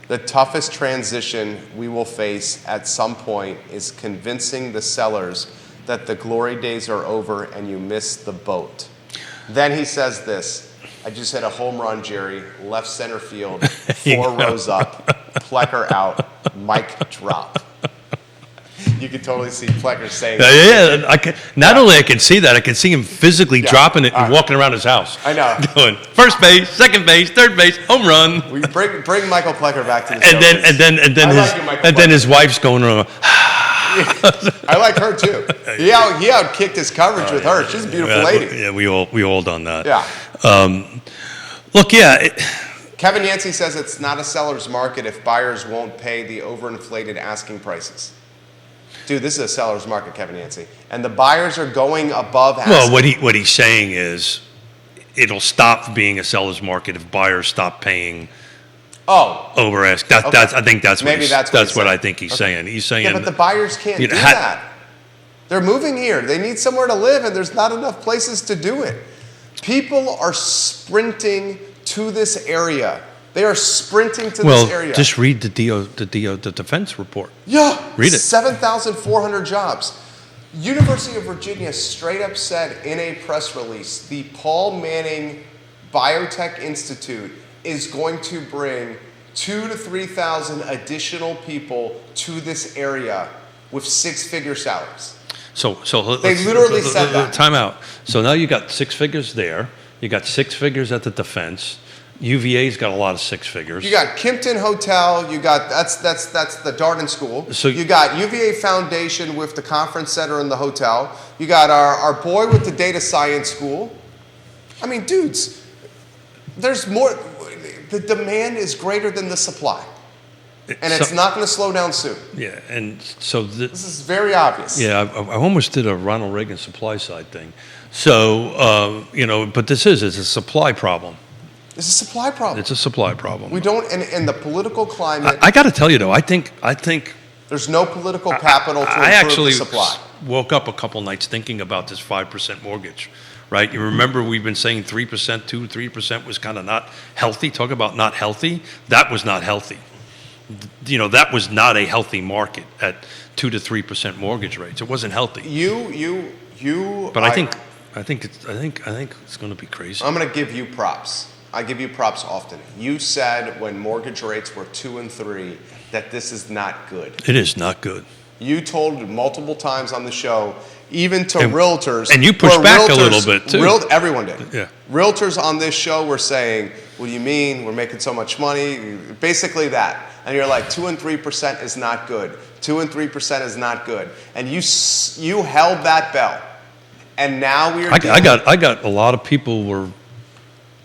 [SPEAKER 1] the toughest transition we will face at some point is convincing the sellers that the glory days are over and you missed the boat. Then he says this. I just hit a home run, Jerry. Left center field, 4 rows up, Plecker out, mic drop. You can totally see Plecker saying that.
[SPEAKER 2] Yeah. I can see that, I can see him physically dropping it and walking around his house.
[SPEAKER 1] I know.
[SPEAKER 2] Going first base, second base, third base, home run.
[SPEAKER 1] We bring Michael Plecker back to the show.
[SPEAKER 2] And then his wife's going around.
[SPEAKER 1] I like her too. He outkicked his coverage with her. She's a beautiful lady.
[SPEAKER 2] Yeah, we all done that.
[SPEAKER 1] Yeah.
[SPEAKER 2] Look,
[SPEAKER 1] Kevin Yancey says it's not a seller's market if buyers won't pay the overinflated asking prices. Dude, this is a seller's market, Kevin Yancey, and the buyers are going above asking.
[SPEAKER 2] Well, what he's saying is, it'll stop being a seller's market if buyers stop paying. Over ask. I think that's what I think he's saying. He's saying.
[SPEAKER 1] Yeah, but the buyers can't do that. They're moving here. They need somewhere to live, and there's not enough places to do it. People are sprinting to this area. They are sprinting to this area.
[SPEAKER 2] Well, just read the defense report.
[SPEAKER 1] Yeah,
[SPEAKER 2] read it.
[SPEAKER 1] 7,400 jobs. University of Virginia straight up said in a press release, the Paul Manning Biotech Institute is going to bring 2,000 to 3,000 additional people to this area with 6-figure salaries.
[SPEAKER 2] So
[SPEAKER 1] they literally said that.
[SPEAKER 2] Time out. So now you got 6 figures there. You got 6 figures at the defense. UVA's got a lot of 6 figures.
[SPEAKER 1] You got Kimpton Hotel. You got that's the Darden School. So you got UVA Foundation with the conference center and the hotel. You got our boy with the data science school. I mean, dudes, there's more. The demand is greater than the supply. And it's not going to slow down soon.
[SPEAKER 2] Yeah, and so
[SPEAKER 1] this is very obvious.
[SPEAKER 2] Yeah, I almost did a Ronald Reagan supply side thing. So, but it's a supply problem.
[SPEAKER 1] It's a supply problem.
[SPEAKER 2] It's a supply problem.
[SPEAKER 1] We don't, and the political climate.
[SPEAKER 2] I got to tell you though, I think
[SPEAKER 1] there's no political capital to improve the supply.
[SPEAKER 2] woke up a couple nights thinking about this 5% mortgage, right? You remember we've been saying 3%, 3% was kind of not healthy. Talk about not healthy. That was not healthy. That was not a healthy market at 2 to 3% mortgage rates. It wasn't healthy.
[SPEAKER 1] But
[SPEAKER 2] I think it's going to be crazy.
[SPEAKER 1] I'm going to give you props. I give you props often. You said when mortgage rates were 2 and 3 that this is not good.
[SPEAKER 2] It is not good.
[SPEAKER 1] You told multiple times on the show, even to realtors.
[SPEAKER 2] And you pushed back a little bit, too.
[SPEAKER 1] Everyone did.
[SPEAKER 2] Yeah.
[SPEAKER 1] Realtors on this show were saying, what do you mean? We're making so much money. Basically that. And you're like, 2 and 3% is not good. 2 and 3% is not good. And you held that bell. And now we are.
[SPEAKER 2] I got a lot of people were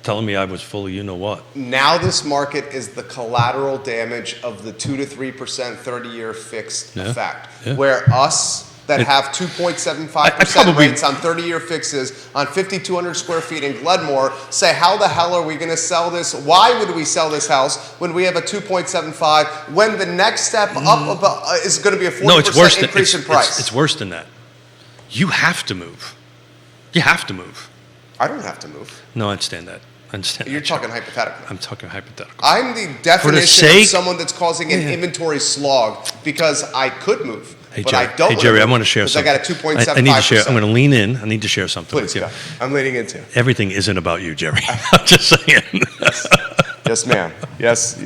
[SPEAKER 2] telling me I was full of you know what.
[SPEAKER 1] Now this market is the collateral damage of the 2 to 3% 30-year fixed effect, where us that have 2.75% rates on 30-year fixes on 5,200 square feet in Glenmore say, how the hell are we going to sell this? Why would we sell this house when we have a 2.75 when the next step up is going to be a 40% increase in price?
[SPEAKER 2] It's worse than that. You have to move. You have to move.
[SPEAKER 1] I don't have to move.
[SPEAKER 2] No, I understand that.
[SPEAKER 1] You're talking hypothetically.
[SPEAKER 2] I'm talking hypothetical.
[SPEAKER 1] I'm the definition of someone that's causing an inventory slog because I could move, but I don't.
[SPEAKER 2] Hey, Jerry, I want to share something.
[SPEAKER 1] I got a 2.75%.
[SPEAKER 2] I need to share. I'm going to lean in. I need to share something
[SPEAKER 1] Please,
[SPEAKER 2] with you.
[SPEAKER 1] go. I'm leaning into.
[SPEAKER 2] Everything isn't about you, Jerry. I'm just saying.
[SPEAKER 1] Yes, ma'am. Yes,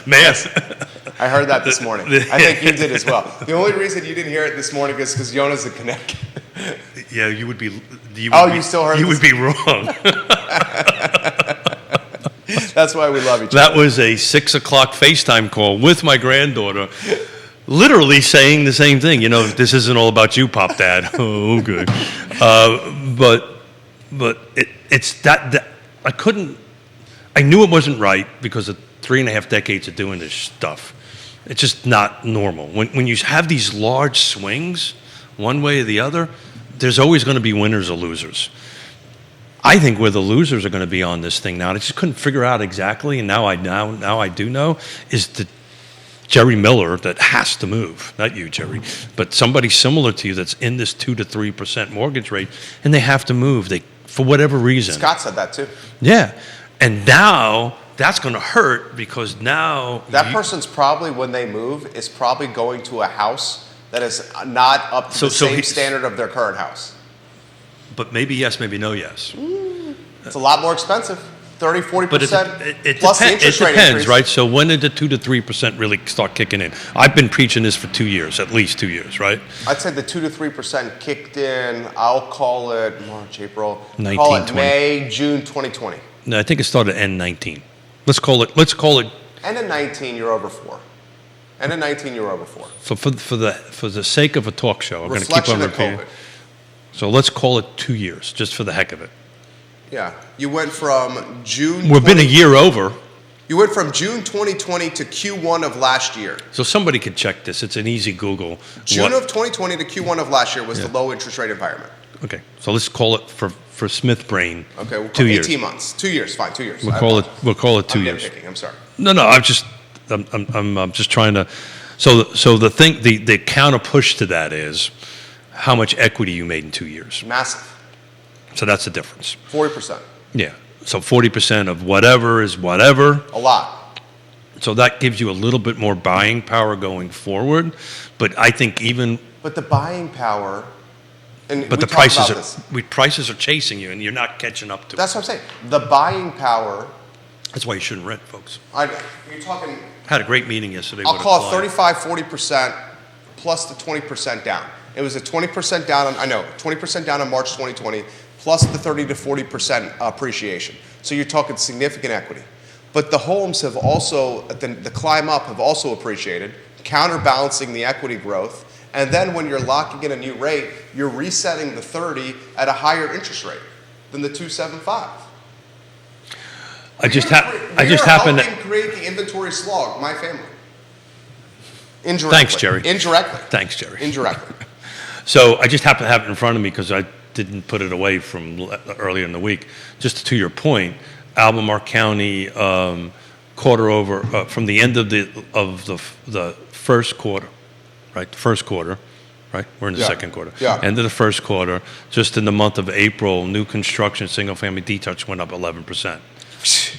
[SPEAKER 2] man.
[SPEAKER 1] Yes. I heard that this morning. I think you did as well. The only reason you didn't hear it this morning is because Yonna's in Connecticut.
[SPEAKER 2] Yeah, you would be.
[SPEAKER 1] You still heard.
[SPEAKER 2] You would be wrong.
[SPEAKER 1] That's why we love each other.
[SPEAKER 2] That was a 6 o'clock FaceTime call with my granddaughter, literally saying the same thing. This isn't all about you, Pop Dad. Oh, good. But it's that I couldn't. I knew it wasn't right because of 3.5 decades of doing this stuff. It's just not normal. When you have these large swings, one way or the other, there's always going to be winners or losers. I think where the losers are going to be on this thing now, I just couldn't figure out exactly, and now I do know, is the Jerry Miller that has to move. Not you, Jerry, but somebody similar to you that's in this 2 to 3% mortgage rate, and they have to move. For whatever reason.
[SPEAKER 1] Scott said that too.
[SPEAKER 2] Yeah, and now that's going to hurt because now
[SPEAKER 1] that person's probably, when they move, is probably going to a house that is not up to the same standard of their current house.
[SPEAKER 2] But maybe yes, maybe no yes.
[SPEAKER 1] It's a lot more expensive. 30, 40%
[SPEAKER 2] it
[SPEAKER 1] plus the interest rate
[SPEAKER 2] depends,
[SPEAKER 1] increase.
[SPEAKER 2] right? So when did the 2 to 3% really start kicking in? I've been preaching this for 2 years, at least 2 years, right?
[SPEAKER 1] I'd say the 2 to 3% kicked in, I'll call it March, April,
[SPEAKER 2] 19,
[SPEAKER 1] call it
[SPEAKER 2] 20.
[SPEAKER 1] May, June 2020.
[SPEAKER 2] No, I think it started end 19. Let's call it.
[SPEAKER 1] End of 19, you're over 4. End of 19, you're over 4.
[SPEAKER 2] So for the sake of a talk show, we're going to keep
[SPEAKER 1] Reflection
[SPEAKER 2] on
[SPEAKER 1] of
[SPEAKER 2] repeating.
[SPEAKER 1] COVID.
[SPEAKER 2] So let's call it 2 years, just for the heck of it.
[SPEAKER 1] Yeah, you went from June.
[SPEAKER 2] We've been a year over.
[SPEAKER 1] You went from June 2020 to Q1 of last year.
[SPEAKER 2] So somebody could check this. It's an easy Google.
[SPEAKER 1] June of 2020 to Q1 of last year was the low interest rate environment.
[SPEAKER 2] Okay, so let's call it for Smith brain.
[SPEAKER 1] Okay, we'll
[SPEAKER 2] 2
[SPEAKER 1] call
[SPEAKER 2] years.
[SPEAKER 1] 18 months. 2 years, fine. 2 years.
[SPEAKER 2] We'll call it 2 years.
[SPEAKER 1] I'm nitpicking. I'm sorry.
[SPEAKER 2] No, I'm just trying to. So the counter push to that is how much equity you made in 2 years.
[SPEAKER 1] Massive.
[SPEAKER 2] So that's the difference.
[SPEAKER 1] 40%.
[SPEAKER 2] Yeah. So 40% of whatever is whatever.
[SPEAKER 1] A lot.
[SPEAKER 2] So that gives you a little bit more buying power going forward. But I think even.
[SPEAKER 1] But the buying power.
[SPEAKER 2] But the prices are chasing you, and you're not catching up to it.
[SPEAKER 1] That's what I'm saying. The buying power.
[SPEAKER 2] That's why you shouldn't rent, folks.
[SPEAKER 1] You're talking.
[SPEAKER 2] Had a great meeting yesterday.
[SPEAKER 1] I'll call it 35, 40% plus the 20% down. It was a 20% down 20% down on March 2020 plus the 30 to 40% appreciation. So you're talking significant equity. But the homes have also, the climb up have also appreciated, counterbalancing the equity growth. And then when you're locking in a new rate, you're resetting the 30 at a higher interest rate than the 275.
[SPEAKER 2] I just happened to
[SPEAKER 1] create the inventory slog, my family. Indirectly.
[SPEAKER 2] Thanks, Jerry.
[SPEAKER 1] Indirectly.
[SPEAKER 2] Thanks, Jerry.
[SPEAKER 1] Indirectly.
[SPEAKER 2] So I just happen to have it in front of me because I didn't put it away from earlier in the week. Just to your point, Albemarle County quarter over from the end of the first quarter, right? First quarter, right? We're in the second quarter.
[SPEAKER 1] Yeah.
[SPEAKER 2] End of the first quarter, just in the month of April, new construction, single-family detached went up 11%.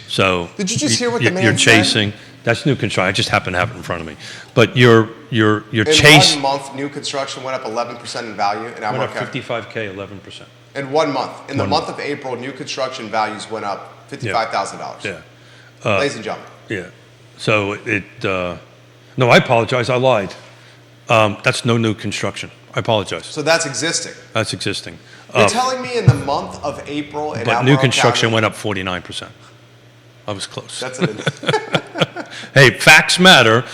[SPEAKER 2] So
[SPEAKER 1] did you just hear what the man
[SPEAKER 2] you're
[SPEAKER 1] said?
[SPEAKER 2] chasing? That's new construction. I just happen to have it in front of me. But you're
[SPEAKER 1] In
[SPEAKER 2] chasing.
[SPEAKER 1] 1 month, new construction went up 11% in value, and
[SPEAKER 2] Went up 55K, 11%.
[SPEAKER 1] In 1 month, in the
[SPEAKER 2] 1
[SPEAKER 1] month of April, new construction values went up $55,000.
[SPEAKER 2] Yeah.
[SPEAKER 1] Ladies and gentlemen.
[SPEAKER 2] Yeah. So no, I apologize. I lied. That's no new construction. I apologize.
[SPEAKER 1] So that's existing.
[SPEAKER 2] That's existing.
[SPEAKER 1] You're telling me in the month of April in
[SPEAKER 2] But new
[SPEAKER 1] Albemarle
[SPEAKER 2] construction
[SPEAKER 1] County,
[SPEAKER 2] went up 49%. I was close.
[SPEAKER 1] That's an
[SPEAKER 2] Hey, facts matter.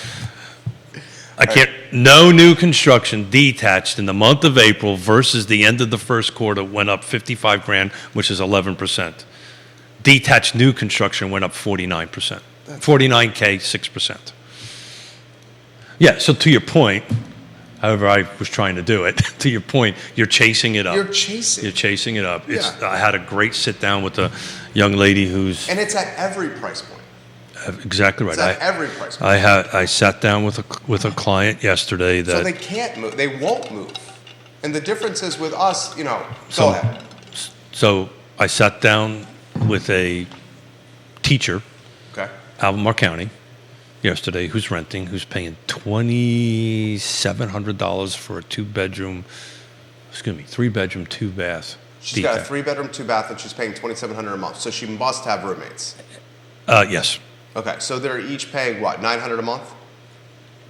[SPEAKER 2] I can't. No new construction detached in the month of April versus the end of the first quarter went up 55 grand, which is 11%. Detached new construction went up 49%. 49K, 6%. Yeah. So to your point, however I was trying to do it, to your point, you're chasing it up.
[SPEAKER 1] You're chasing.
[SPEAKER 2] You're chasing it up. It's,
[SPEAKER 1] Yeah.
[SPEAKER 2] I had a great sit down with a young lady who's
[SPEAKER 1] And it's at every price point.
[SPEAKER 2] exactly right.
[SPEAKER 1] It's at every price point.
[SPEAKER 2] I sat down with a client yesterday that
[SPEAKER 1] So they can't move. They won't move. And the difference is with us, go
[SPEAKER 2] So-
[SPEAKER 1] ahead.
[SPEAKER 2] So I sat down with a teacher,
[SPEAKER 1] Okay.
[SPEAKER 2] Albemarle County, yesterday, who's renting, who's paying $2,700 for a 3-bedroom, 2-bath.
[SPEAKER 1] She's got a
[SPEAKER 2] detached.
[SPEAKER 1] 3-bedroom, 2-bath, and she's paying $2,700 a month. So she must have roommates.
[SPEAKER 2] Yes,
[SPEAKER 1] Okay. So they're each paying what? $900 a month?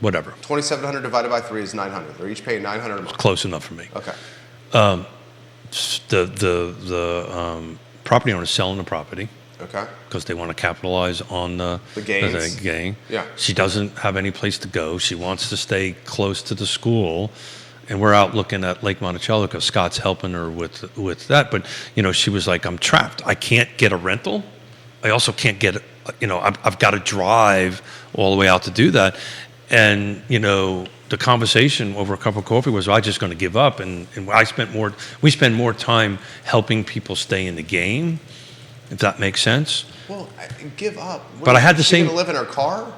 [SPEAKER 2] whatever.
[SPEAKER 1] 2,700 divided by 3 is 900. They're each paying $900 a month.
[SPEAKER 2] Close enough for me.
[SPEAKER 1] Okay.
[SPEAKER 2] The property owner is selling the property
[SPEAKER 1] Okay.
[SPEAKER 2] because they want to capitalize on the
[SPEAKER 1] gains.
[SPEAKER 2] gain.
[SPEAKER 1] Yeah.
[SPEAKER 2] She doesn't have any place to go. She wants to stay close to the school. And we're out looking at Lake Monticello because Scott's helping her with that. But, she was like, I'm trapped. I can't get a rental. I also can't get, I've got to drive all the way out to do that. And, the conversation over a cup of coffee was, I just going to give up. And we spend more time helping people stay in the game, if that makes sense.
[SPEAKER 1] Well, give up.
[SPEAKER 2] But I had the
[SPEAKER 1] Is she
[SPEAKER 2] same-
[SPEAKER 1] going to live in her car?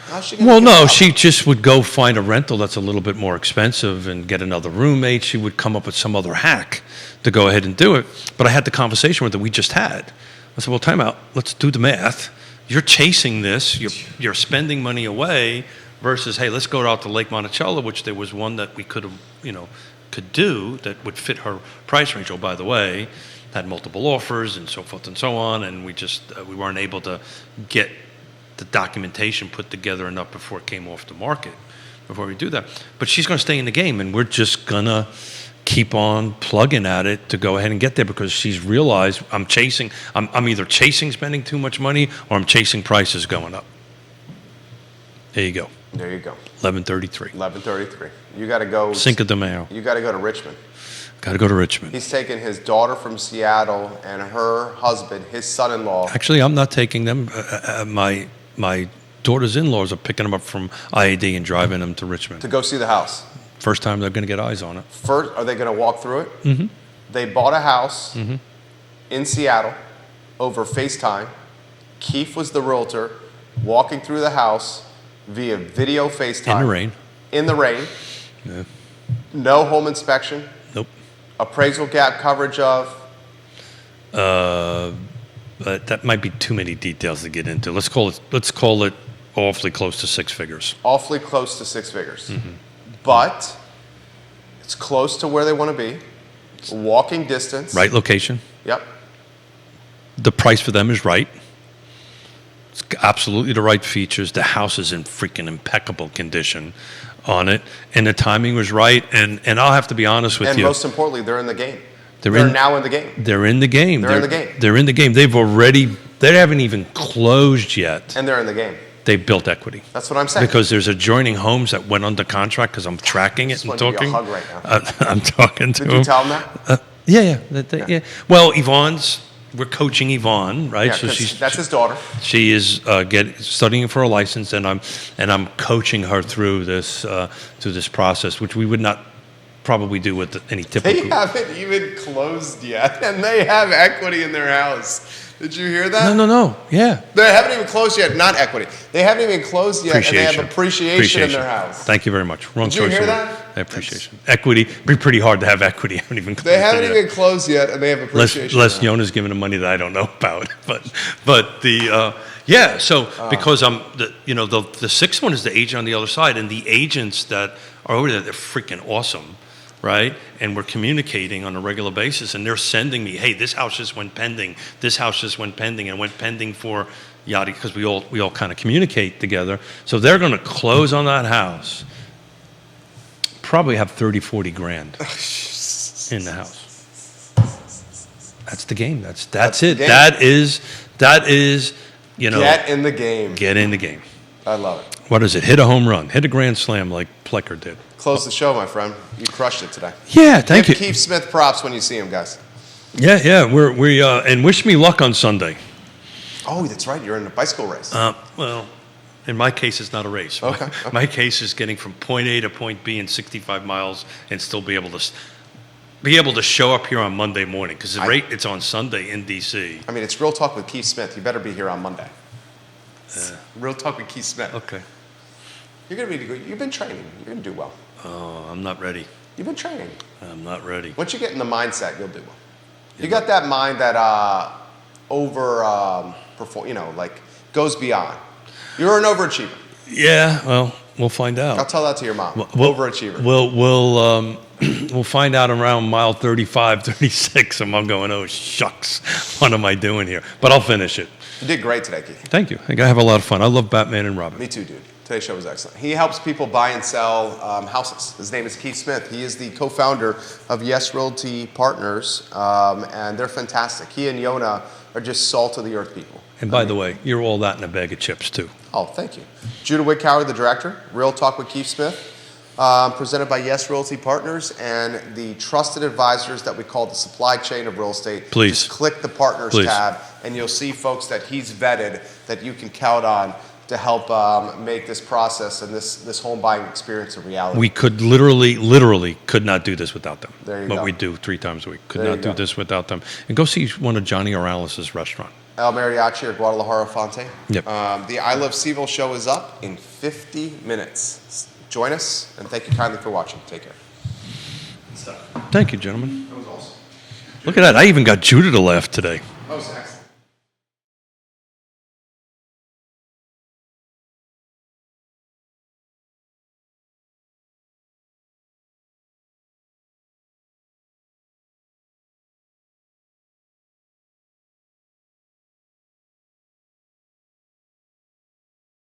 [SPEAKER 1] How's she gonna
[SPEAKER 2] Well,
[SPEAKER 1] give
[SPEAKER 2] no,
[SPEAKER 1] up?
[SPEAKER 2] she just would go find a rental that's a little bit more expensive and get another roommate. She would come up with some other hack to go ahead and do it. But I had the conversation with her we just had. I said, well, time out. Let's do the math. You're chasing this. You're spending money away versus, hey, let's go out to Lake Monticello, which there was one that we could have, could do that would fit her price range. Oh, by the way, had multiple offers and so forth and so on. And we just, we weren't able to get the documentation put together enough before it came off the market, before we do that. But she's going to stay in the game, and we're just going to keep on plugging at it to go ahead and get there because she's realized I'm either chasing spending too much money or I'm chasing prices going up. There you go.
[SPEAKER 1] There you go.
[SPEAKER 2] 11:33.
[SPEAKER 1] 11:33. You got to go.
[SPEAKER 2] Cinco de Mayo.
[SPEAKER 1] You got to go to Richmond.
[SPEAKER 2] Got to go to Richmond.
[SPEAKER 1] He's taking his daughter from Seattle and her husband, his son-in-law.
[SPEAKER 2] Actually, I'm not taking them. My daughter's in-laws are picking them up from IAD and driving them to Richmond.
[SPEAKER 1] To go see the house.
[SPEAKER 2] First time they're going to get eyes on it.
[SPEAKER 1] First, are they going to walk through it? Mm-hmm. They bought a house in Seattle over FaceTime. Keith was the realtor, walking through the house via video FaceTime.
[SPEAKER 2] In the rain.
[SPEAKER 1] In the rain.
[SPEAKER 2] Yeah.
[SPEAKER 1] No home inspection.
[SPEAKER 2] Nope.
[SPEAKER 1] Appraisal gap coverage of.
[SPEAKER 2] But that might be too many details to get into. Let's call it awfully close to 6 figures.
[SPEAKER 1] Awfully close to 6 figures. But it's close to where they want to be. Walking distance.
[SPEAKER 2] Right location.
[SPEAKER 1] Yep.
[SPEAKER 2] The price for them is right. It's absolutely the right features. The house is in freaking impeccable condition on it. And the timing was right. And I'll have to be honest with
[SPEAKER 1] And
[SPEAKER 2] you.
[SPEAKER 1] most importantly, they're in the game.
[SPEAKER 2] They're
[SPEAKER 1] now in the game.
[SPEAKER 2] They're in the game.
[SPEAKER 1] They're in the game.
[SPEAKER 2] They're in the game. They haven't even closed yet.
[SPEAKER 1] And they're in the game.
[SPEAKER 2] They built equity.
[SPEAKER 1] That's what I'm saying.
[SPEAKER 2] Because there's adjoining homes that went under contract because I'm tracking it and
[SPEAKER 1] just wanted to
[SPEAKER 2] talking.
[SPEAKER 1] give you a hug right now.
[SPEAKER 2] I'm talking to
[SPEAKER 1] Did
[SPEAKER 2] them.
[SPEAKER 1] you tell them that?
[SPEAKER 2] Yeah. Well, we're coaching Yvonne, right?
[SPEAKER 1] Yeah,
[SPEAKER 2] so
[SPEAKER 1] 'cause that's his daughter.
[SPEAKER 2] she is studying for a license, and I'm coaching her through this process, which we would not probably do with any typical.
[SPEAKER 1] They haven't even closed yet, and they have equity in their house. Did you hear that?
[SPEAKER 2] No. Yeah.
[SPEAKER 1] They haven't even closed yet. Not equity. They haven't even closed yet, and they have appreciation in their house.
[SPEAKER 2] Thank you very much. Wrong
[SPEAKER 1] Did you
[SPEAKER 2] choice
[SPEAKER 1] hear
[SPEAKER 2] of
[SPEAKER 1] that?
[SPEAKER 2] word. Appreciation. Equity. It'd be pretty hard to have equity. I haven't even closed
[SPEAKER 1] They haven't
[SPEAKER 2] it
[SPEAKER 1] even
[SPEAKER 2] yet.
[SPEAKER 1] closed yet, and they have appreciation.
[SPEAKER 2] Unless Yonna's giving them money that I don't know about. But the because I'm the sixth one is the agent on the other side, and the agents that are over there, they're freaking awesome. Right, and we're communicating on a regular basis, and they're sending me, "Hey, this house just went pending. This house just went pending, and went pending for yada," because we all kind of communicate together. So they're going to close on that house. Probably have 30, 40 grand in the house. That's the game. That's it.
[SPEAKER 1] The game.
[SPEAKER 2] That is
[SPEAKER 1] Get in the game.
[SPEAKER 2] Get in the game.
[SPEAKER 1] I love it.
[SPEAKER 2] What is it? Hit a home run. Hit a grand slam like Plecker did.
[SPEAKER 1] Close the show, my friend. You crushed it today.
[SPEAKER 2] Yeah, thank you.
[SPEAKER 1] Give Keith Smith props when you see him, guys.
[SPEAKER 2] Yeah. We and wish me luck on Sunday.
[SPEAKER 1] Oh, that's right. You're in a bicycle race.
[SPEAKER 2] Well, in my case, it's not a race.
[SPEAKER 1] Okay.
[SPEAKER 2] My case is getting from point A to point B in 65 miles and still be able to show up here on Monday morning because it's on Sunday in D.C.
[SPEAKER 1] I mean, it's Real Talk with Keith Smith. You better be here on Monday. Real Talk with Keith Smith.
[SPEAKER 2] Okay.
[SPEAKER 1] You're gonna be good. You've been training. You're gonna do well.
[SPEAKER 2] Oh, I'm not ready.
[SPEAKER 1] You've been training.
[SPEAKER 2] I'm not ready.
[SPEAKER 1] Once you get in the mindset, you'll do well. You got that mind that goes beyond. You're an overachiever.
[SPEAKER 2] Yeah. Well, we'll find out.
[SPEAKER 1] I'll tell that to your mom. Overachiever.
[SPEAKER 2] We'll find out around mile 35, 36, and I'm going, oh, shucks, what am I doing here? But I'll finish it.
[SPEAKER 1] You did great today, Keith.
[SPEAKER 2] Thank you. I think I have a lot of fun. I love Batman and Robin.
[SPEAKER 1] Me too, dude. Today's show was excellent. He helps people buy and sell houses. His name is Keith Smith. He is the co-founder of Yes Realty Partners, and they're fantastic. He and Yonna are just salt of the earth people.
[SPEAKER 2] And by the way, you're all that in a bag of chips, too.
[SPEAKER 1] Oh, thank you. Judah Wickhauer, the director, Real Talk with Keith Smith, presented by Yes Realty Partners and the trusted advisors that we call the supply chain of real estate.
[SPEAKER 2] Please.
[SPEAKER 1] Just click the Partners tab, and you'll see folks that he's vetted that you can count on to help make this process and this home buying experience a reality.
[SPEAKER 2] We could literally could not do this without them.
[SPEAKER 1] There you
[SPEAKER 2] but
[SPEAKER 1] go.
[SPEAKER 2] we do 3 times a week. Could
[SPEAKER 1] There
[SPEAKER 2] not
[SPEAKER 1] you
[SPEAKER 2] do
[SPEAKER 1] go.
[SPEAKER 2] this without them. And go see one of Johnny Orales' restaurant.
[SPEAKER 1] El Mariachi or Guadalajara Fonte.
[SPEAKER 2] Yep.
[SPEAKER 1] The I Love CVille show is up in 50 minutes. Join us, and thank you kindly for watching. Take care.
[SPEAKER 2] Thank you, gentlemen.
[SPEAKER 1] That was awesome.
[SPEAKER 2] Look at that. I even got Judah to laugh today.
[SPEAKER 1] That was